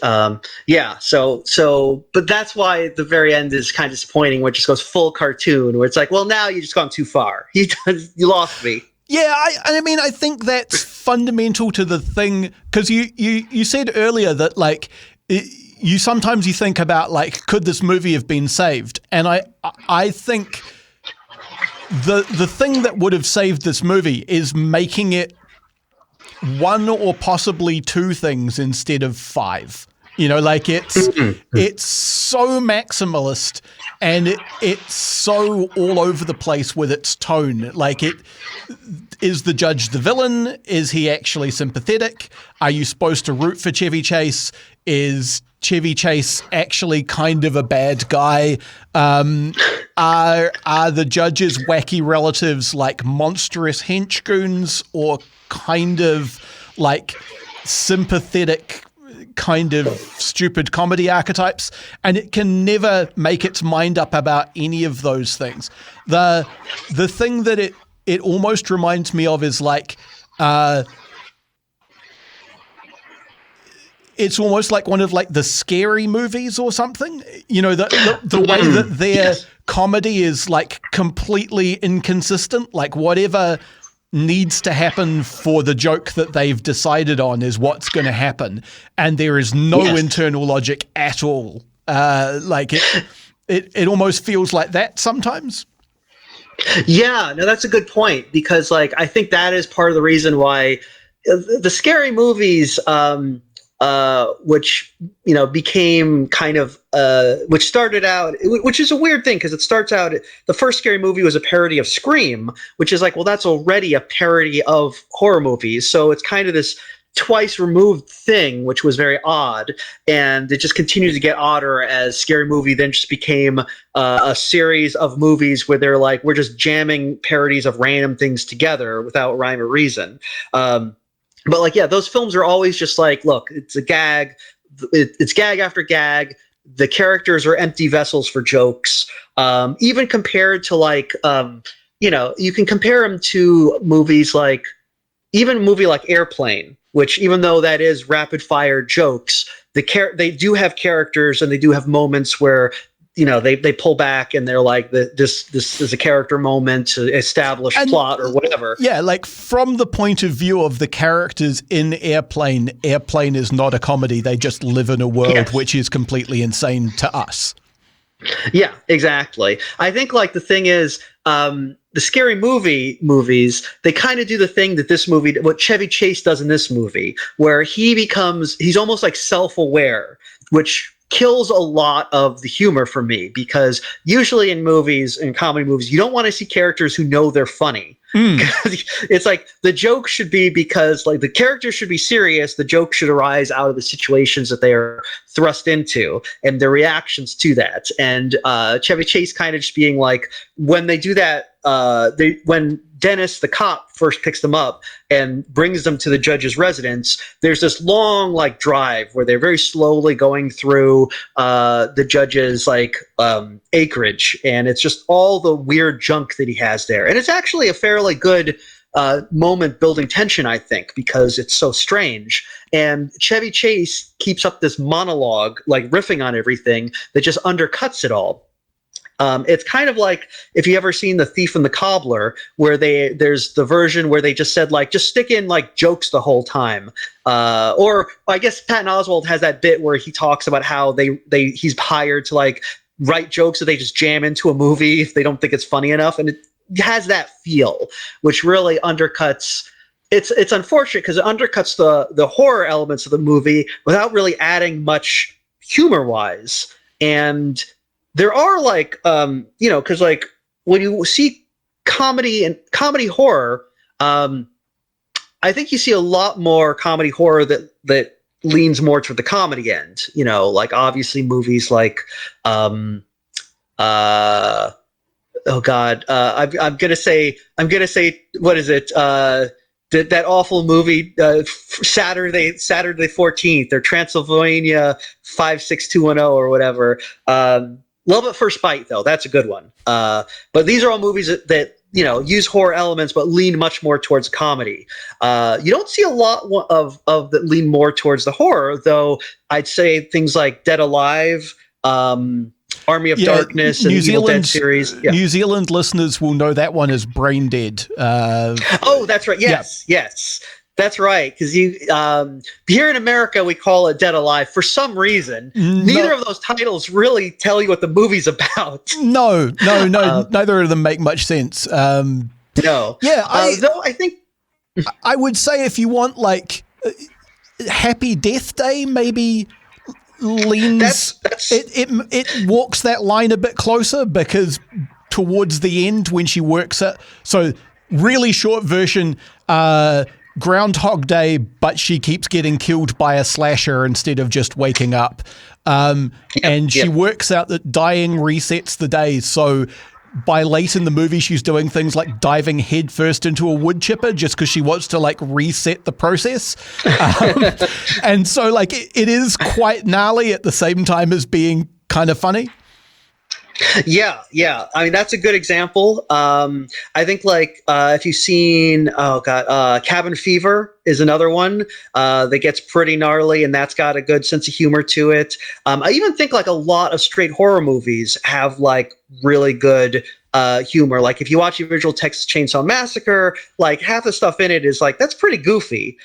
yeah, but that's why the very end is kind of disappointing, where it just goes full cartoon, where it's like, well, now you just gone too far. You lost me. Yeah, I mean, I think that's fundamental to the thing, because you said earlier that like you sometimes you think about like, could this movie have been saved? And I think the thing that would have saved this movie is making it one or possibly two things instead of five. You know, like it's so maximalist, and it's so all over the place with its tone. Like, is the judge the villain? Is he actually sympathetic? Are you supposed to root for Chevy Chase? Is Chevy Chase actually kind of a bad guy? Are the judge's wacky relatives like monstrous henchgoons, or kind of like sympathetic kind of stupid comedy archetypes? And it can never make its mind up about any of those things. The thing that it almost reminds me of is like it's almost like one of like the Scary Movies or something. You know, the way that their comedy is like completely inconsistent. Like, whatever needs to happen for the joke that they've decided on is what's going to happen, and there is no internal logic at all. Like it almost feels like that sometimes. Yeah, no, that's a good point, because like I think that is part of the reason why the Scary Movies, which became kind of which started out, which is a weird thing, because it starts out, the first Scary Movie was a parody of Scream, which is like, well, that's already a parody of horror movies, so it's kind of this twice removed thing, which was very odd, and it just continued to get odder as Scary Movie then just became a series of movies where they're like, we're just jamming parodies of random things together without rhyme or reason. But like, yeah, those films are always just like, look, it's a gag. It's gag after gag. The characters are empty vessels for jokes. Even compared to like, you can compare them to movies like, even a movie like Airplane, which, even though that is rapid fire jokes, they do have characters, and they do have moments where they pull back, and they're like, this is a character moment to establish plot or whatever. Yeah, like from the point of view of the characters in Airplane is not a comedy. They just live in a world which is completely insane to us. Yeah, exactly. I think like the thing is, the Scary Movie movies, they kind of do the thing that this movie, what Chevy Chase does in this movie, where he's almost like self-aware, which kills a lot of the humor for me, because usually in comedy movies, you don't want to see characters who know they're funny. It's like the joke should be, because like the characters should be serious, the joke should arise out of the situations that they are thrust into and their reactions to that. And Chevy Chase kind of just being like, when they do that, when Dennis the cop first picks them up and brings them to the judge's residence, there's this long like drive where they're very slowly going through the judge's like acreage, and it's just all the weird junk that he has there. And it's actually a fairly good moment building tension, I think, because it's so strange. And Chevy Chase keeps up this monologue, like riffing on everything, that just undercuts it all. It's kind of like, if you ever seen The Thief and the Cobbler, where there's the version where they just said like, just stick in like jokes the whole time. Or I guess Patton Oswalt has that bit where he talks about how he's hired to like write jokes that they just jam into a movie if they don't think it's funny enough. And it has that feel, which really undercuts. It's unfortunate because it undercuts the horror elements of the movie without really adding much humor wise. And there are like, because like when you see comedy and comedy horror, I think you see a lot more comedy horror that leans more toward the comedy end. Like obviously movies like, oh God, I'm gonna say, what is it? That awful movie, Saturday 14th, or Transylvania 56210 or whatever. Love at First Bite, though. That's a good one. But these are all movies that use horror elements, but lean much more towards comedy. You don't see a lot of that lean more towards the horror, though. I'd say things like Dead Alive, Army of Darkness, and the Evil Dead series. Yeah. New Zealand listeners will know that one as Brain Dead. Oh, that's right. Yes, yes. That's right, because here in America we call it Dead Alive for some reason. Neither of those titles really tell you what the movie's about. No, neither of them make much sense. No. Yeah, though I think I would say if you want like Happy Death Day, maybe leans. It walks that line a bit closer, because towards the end when she works it, so really short version. Groundhog Day, but she keeps getting killed by a slasher instead of just waking up. And she works out that dying resets the day. So by late in the movie, she's doing things like diving headfirst into a wood chipper just because she wants to like reset the process. And so like it is quite gnarly at the same time as being kind of funny. Yeah. I mean, that's a good example. I think like if you've seen, Cabin Fever is another one that gets pretty gnarly, and that's got a good sense of humor to it. I even think like a lot of straight horror movies have like really good humor. Like if you watch the original Texas Chainsaw Massacre, like half the stuff in it is like, that's pretty goofy.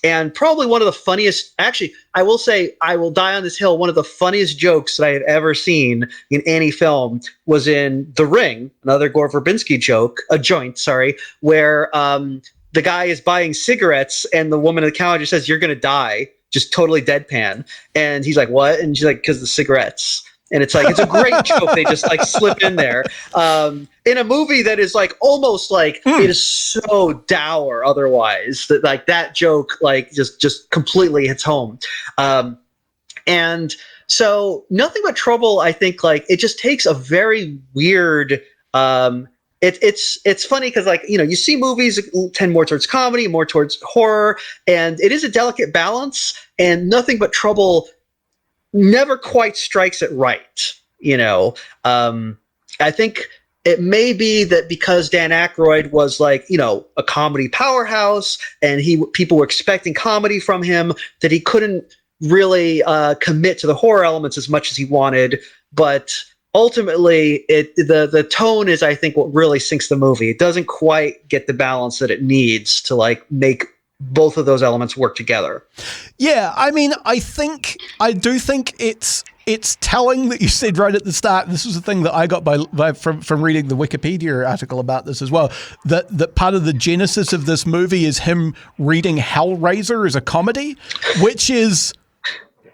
And probably one of the funniest, actually, I will say, I will die on this hill, one of the funniest jokes that I have ever seen in any film was in The Ring, another Gore Verbinski joint, where the guy is buying cigarettes and the woman at the counter says, "You're going to die," just totally deadpan. And he's like, "What?" And she's like, "Because the cigarettes." And it's like, it's a great joke. They just like slip in there in a movie that is like almost like it is so dour otherwise that like that joke like just completely hits home. And so Nothing But Trouble, I think like it just takes a very weird it's funny because like, you see movies tend more towards comedy, more towards horror, and it is a delicate balance, and Nothing But Trouble never quite strikes it right. I think it may be that because Dan Aykroyd was like, a comedy powerhouse, and people were expecting comedy from him, that he couldn't really commit to the horror elements as much as he wanted. But ultimately, the tone is, I think, what really sinks the movie. It doesn't quite get the balance that it needs to like make both of those elements work together. Yeah, I mean, I do think it's telling that you said right at the start, and this was the thing that I got from reading the Wikipedia article about this as well, that part of the genesis of this movie is him reading Hellraiser as a comedy, which is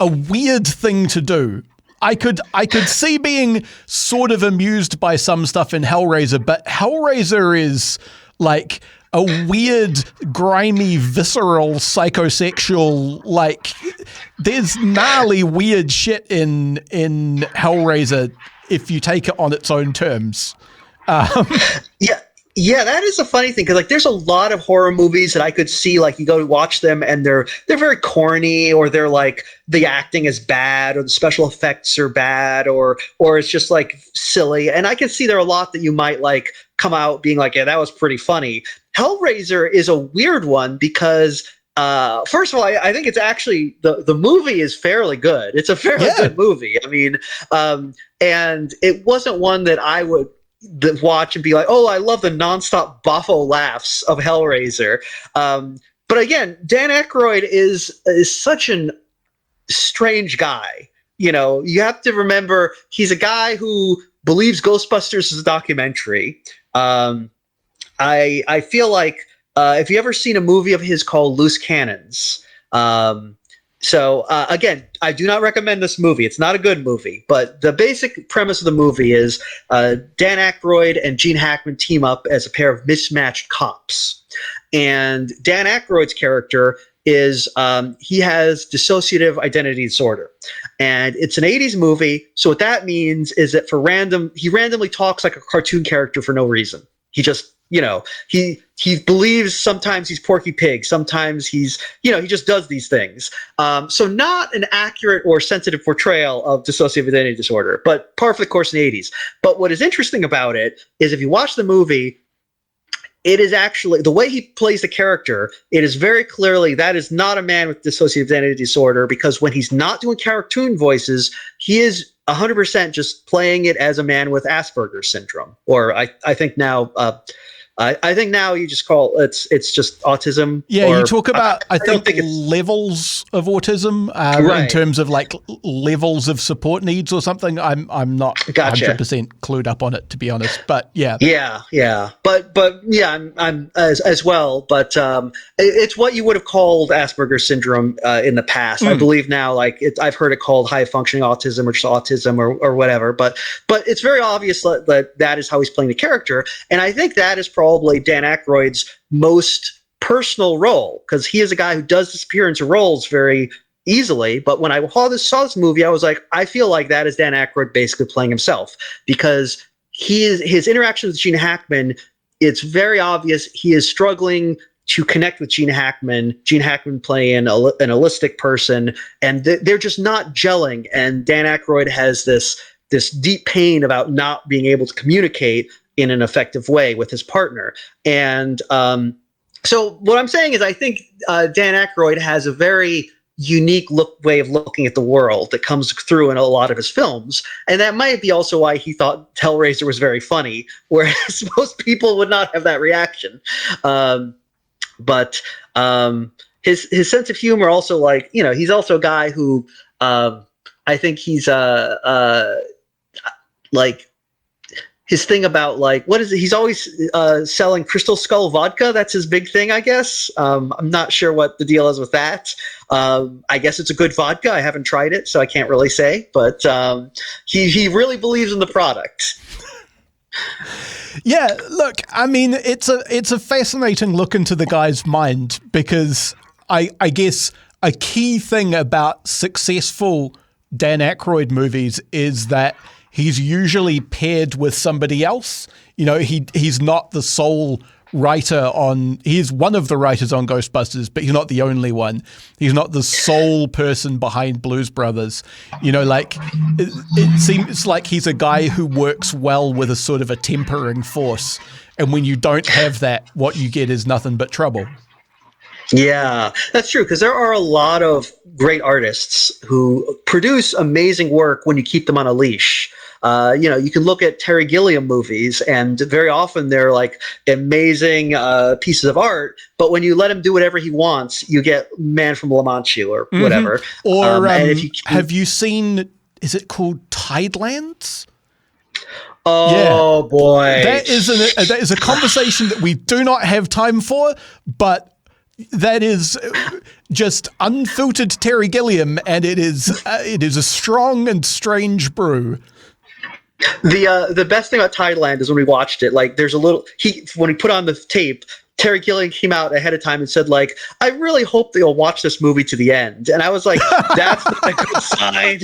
a weird thing to do. I could see being sort of amused by some stuff in Hellraiser, but Hellraiser is like a weird, grimy, visceral, psychosexual, like there's gnarly weird shit in Hellraiser if you take it on its own terms. Yeah, that is a funny thing, because like there's a lot of horror movies that I could see like you go watch them and they're very corny, or they're like the acting is bad, or the special effects are bad, or it's just like silly. And I can see there are a lot that you might like come out being like, yeah, that was pretty funny. Hellraiser is a weird one because first of all, I think it's actually the movie is fairly good. It's a fairly good movie. I mean, and it wasn't one that I would watch and be like, oh, I love the nonstop boffo laughs of Hellraiser. But again, Dan Aykroyd is such an strange guy. You have to remember he's a guy who believes Ghostbusters is a documentary. I feel like if you ever seen a movie of his called Loose Cannons, again, I do not recommend this movie. It's not a good movie, but the basic premise of the movie is Dan Aykroyd and Gene Hackman team up as a pair of mismatched cops. And Dan Aykroyd's character is he has dissociative identity disorder. And it's an 80s movie, so what that means is that he randomly talks like a cartoon character for no reason. He just he believes sometimes he's Porky Pig, sometimes he's, he just does these things. So not an accurate or sensitive portrayal of dissociative identity disorder, but par for the course in the 80s. But what is interesting about it is if you watch the movie, it is actually the way he plays the character. It is very clearly that is not a man with dissociative identity disorder, because when he's not doing cartoon voices, he is 100% just playing it as a man with Asperger's syndrome, or I think now. I think now you just call it's just autism. Yeah, you talk about I think levels of autism right. in terms of like levels of support needs or something. I'm not 100% clued up on it, to be honest. But yeah, but yeah, I'm as well. But it's what you would have called Asperger's syndrome in the past. I believe now, like I've heard it called high functioning autism or just autism or whatever. But it's very obvious that is how he's playing the character, and I think that is probably Dan Aykroyd's most personal role, because he is a guy who does disappear into roles very easily. But when I saw this movie, I was like, I feel like that is Dan Aykroyd basically playing himself, because his interaction with Gene Hackman, it's very obvious he is struggling to connect with Gene Hackman playing an holistic person, and they're just not gelling. And Dan Aykroyd has this deep pain about not being able to communicate in an effective way with his partner. And so what I'm saying is I think Dan Aykroyd has a very unique way of looking at the world that comes through in a lot of his films. And that might be also why he thought Hellraiser was very funny, whereas most people would not have that reaction. But his sense of humor also, like, he's also a guy who I think he's like, his thing about, like, what is it? He's always selling Crystal Skull vodka. That's his big thing, I guess. I'm not sure what the deal is with that. I guess it's a good vodka. I haven't tried it, so I can't really say. But he really believes in the product. Yeah, look, I mean, it's a fascinating look into the guy's mind, because I guess a key thing about successful Dan Aykroyd movies is that he's usually paired with somebody else. He's not the sole writer he's one of the writers on Ghostbusters, but he's not the only one. He's not the sole person behind Blues Brothers. It seems like he's a guy who works well with a sort of a tempering force. And when you don't have that, what you get is nothing but trouble. Yeah, that's true, because there are a lot of great artists who produce amazing work when you keep them on a leash. You can look at Terry Gilliam movies, and very often they're like amazing pieces of art. But when you let him do whatever he wants, you get Man from La Mancha or whatever. Or have you seen? Is it called Tidelands? Oh yeah. Boy, that is a conversation that we do not have time for, but that is just unfiltered Terry Gilliam, and it is a strong and strange brew. The best thing about Tideland is when we watched it, like, there's a little when he put on the tape, Terry Gilliam came out ahead of time and said, like, I really hope they'll watch this movie to the end. And I was like, that's not a good sign.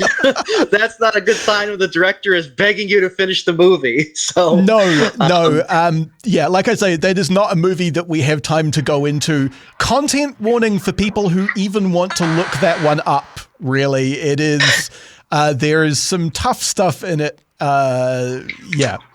That's not a good sign when the director is begging you to finish the movie. So no. Yeah, like I say, that is not a movie that we have time to go into. Content warning for people who even want to look that one up. Really, it is. There is some tough stuff in it. Yeah.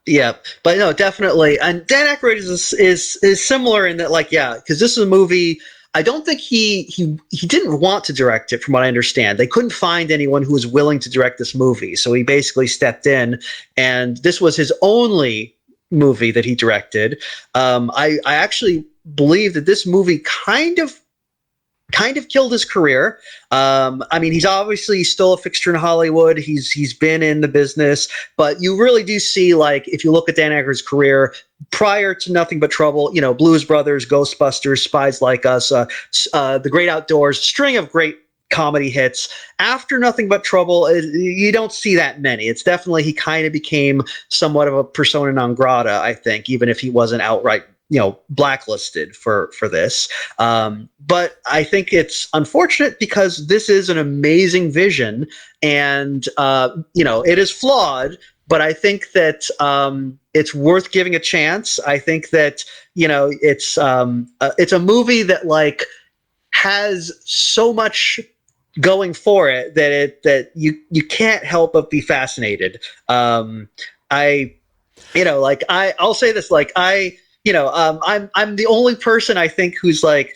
Yeah, but no, definitely. And Dan Aykroyd is similar in that, like, yeah, because this is a movie. I don't think he didn't want to direct it, from what I understand. They couldn't find anyone who was willing to direct this movie, so he basically stepped in, and this was his only movie that he directed. I actually believe that this movie kind of killed his career. I mean, he's obviously still a fixture in Hollywood. He's been in the business, but you really do see, like, if you look at Dan Aykroyd's career prior to Nothing But Trouble, Blues Brothers, Ghostbusters, Spies Like Us, The Great Outdoors, string of great comedy hits. After Nothing But Trouble, you don't see that many. It's definitely, he kind of became somewhat of a persona non grata, I think, even if he wasn't outright blacklisted for this. But I think it's unfortunate, because this is an amazing vision, and it is flawed, but I think that it's worth giving a chance. I think that it's a movie that like has so much going for it that you can't help but be fascinated. I'll say this, like I'm the only person I think who's like,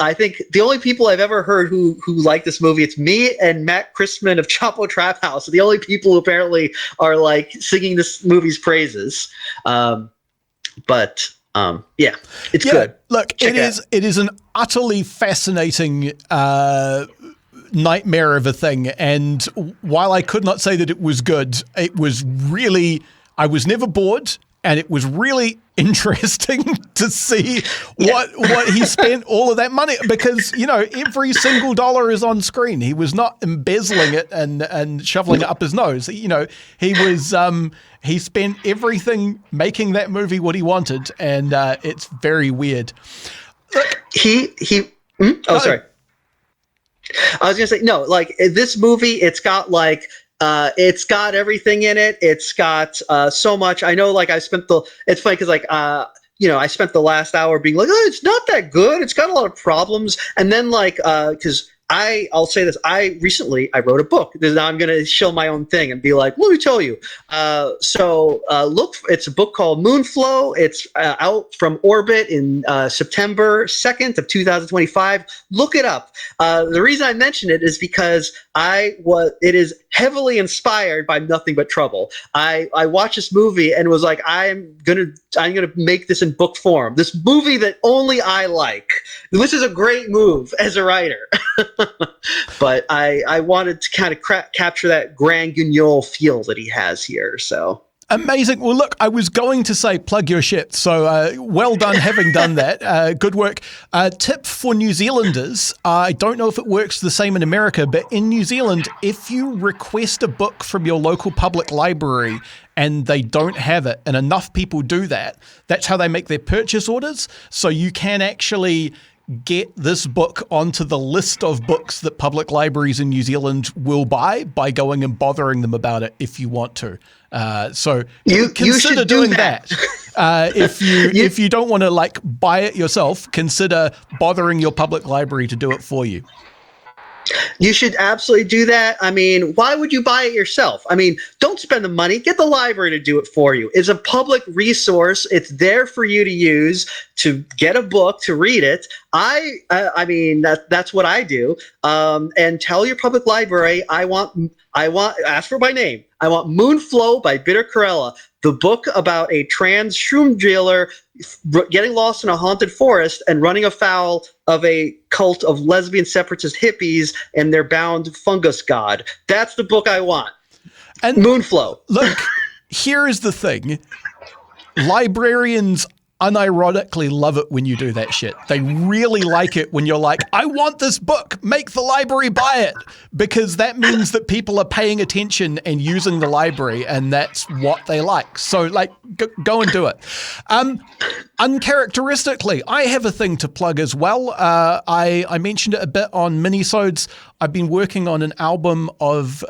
I think the only people I've ever heard who like this movie, it's me and Matt Christman of Chapo Trap House, the only people who apparently are like singing this movie's praises. It's good. Look, it is an utterly fascinating nightmare of a thing, and while I could not say that it was good, it was really, I was never bored, and it was really interesting to see what he spent all of that money, because every single dollar is on screen. He was not embezzling it and shoveling it up his nose. He was he spent everything making that movie what he wanted, and it's very weird. Look, sorry. I was gonna say, no, like this movie, it's got everything in it. It's got so much. I know, like it's funny because I spent the last hour being like, oh, it's not that good. It's got a lot of problems. And then because I'll say this, I wrote a book. Now I'm going to shill my own thing and be like, let me tell you. It's a book called Moonflow. It's out from Orbit in September 2nd of 2025. Look it up. The reason I mention it is because it is heavily inspired by Nothing But Trouble. I watched this movie and was like, I'm gonna make this in book form. This movie that only I like. This is a great move as a writer. But I wanted to kind of capture that Grand Guignol feel that he has here. So amazing. Well, look, I was going to say plug your shit. So well done having done that. Good work. Tip for New Zealanders. I don't know if it works the same in America, but in New Zealand, if you request a book from your local public library and they don't have it, and enough people do that, that's how they make their purchase orders. So you can actually get this book onto the list of books that public libraries in New Zealand will buy by going and bothering them about it if you want to. So consider doing that. If you don't want to buy it yourself, consider bothering your public library to do it for you. You should absolutely do that. I mean, why would you buy it yourself? I mean, don't spend the money. Get the library to do it for you. It's a public resource. It's there for you to use to get a book, to read it. I mean, that's what I do. And tell your public library, ask for my name. I want Moonflow by Bitter Karella, the book about a trans shroom dealer getting lost in a haunted forest and running afoul of a cult of lesbian separatist hippies and their bound fungus god. That's the book I want. And Moonflow. Look, here is the thing. Librarians unironically love it when you do that shit. They really like it when you're like, I want this book, make the library buy it, because that means that people are paying attention and using the library, and that's what they like. So go and do it. Uncharacteristically, I have a thing to plug as well. I mentioned it a bit on minisodes. I've been working on an album of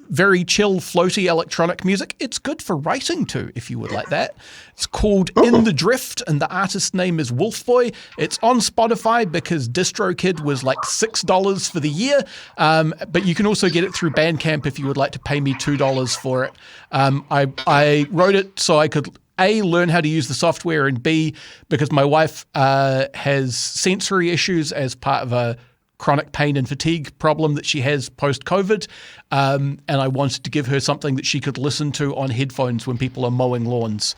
very chill, floaty electronic music. It's good for writing too, if you would like that. It's called In the Drift, and the artist's name is Wolfboy. It's on Spotify because DistroKid was like $6 for the year, but you can also get it through Bandcamp if you would like to pay me $2 for it. I wrote it so I could A, learn how to use the software, and B, because my wife has sensory issues as part of a chronic pain and fatigue problem that she has post-COVID, and I wanted to give her something that she could listen to on headphones when people are mowing lawns.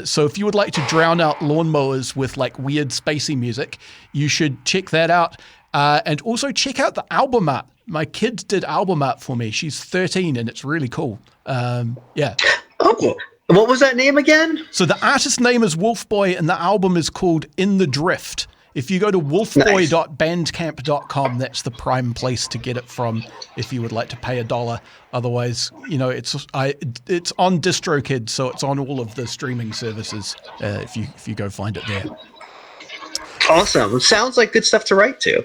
So if you would like to drown out lawnmowers with weird spacey music, you should check that out. And also check out the album art. My kid did album art for me. She's 13 and it's really cool. Yeah. Oh, cool. What was that name again? So the artist's name is Wolfboy and the album is called In the Drift. If you go to wolfboy.bandcamp.com, that's the prime place to get it from if you would like to pay $1. Otherwise, it's on DistroKid, so it's on all of the streaming services if you go find it there. Awesome. It sounds like good stuff to write to.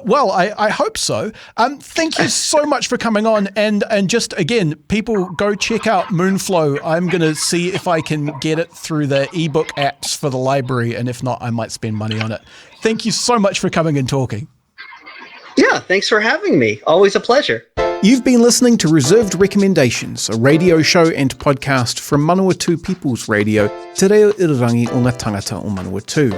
Well, I hope so. Thank you so much for coming on. And just, again, people go check out Moonflow. I'm going to see if I can get it through the ebook apps for the library. And if not, I might spend money on it. Thank you so much for coming and talking. Yeah, thanks for having me. Always a pleasure. You've been listening to Reserved Recommendations, a radio show and podcast from Manawatu People's Radio, Te Reo Irirangi o ngā tangata o Manawatu.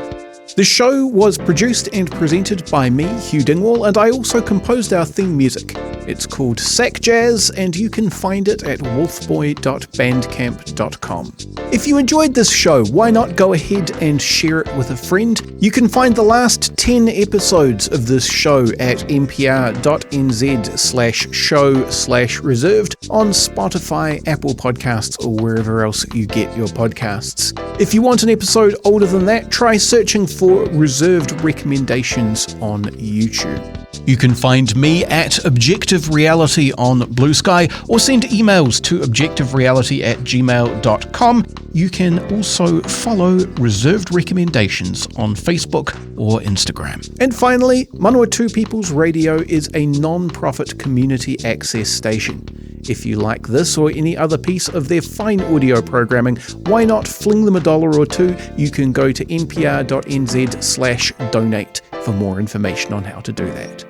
The show was produced and presented by me, Hugh Dingwall, and I also composed our theme music. It's called Sack Jazz, and you can find it at wolfboy.bandcamp.com. If you enjoyed this show, why not go ahead and share it with a friend? You can find the last 10 episodes of this show at npr.nz/show/reserved on Spotify, Apple Podcasts, or wherever else you get your podcasts. If you want an episode older than that, try searching for Reserved Recommendations on YouTube. You can find me at Objective Reality on Blue Sky, or send emails to objectivereality@gmail.com. You can also follow Reserved Recommendations on Facebook or Instagram. And finally, Manawatu People's Radio is a non-profit community access station. If you like this or any other piece of their fine audio programming, why not fling them $1 or $2? You can go to npr.nz/donate for more information on how to do that.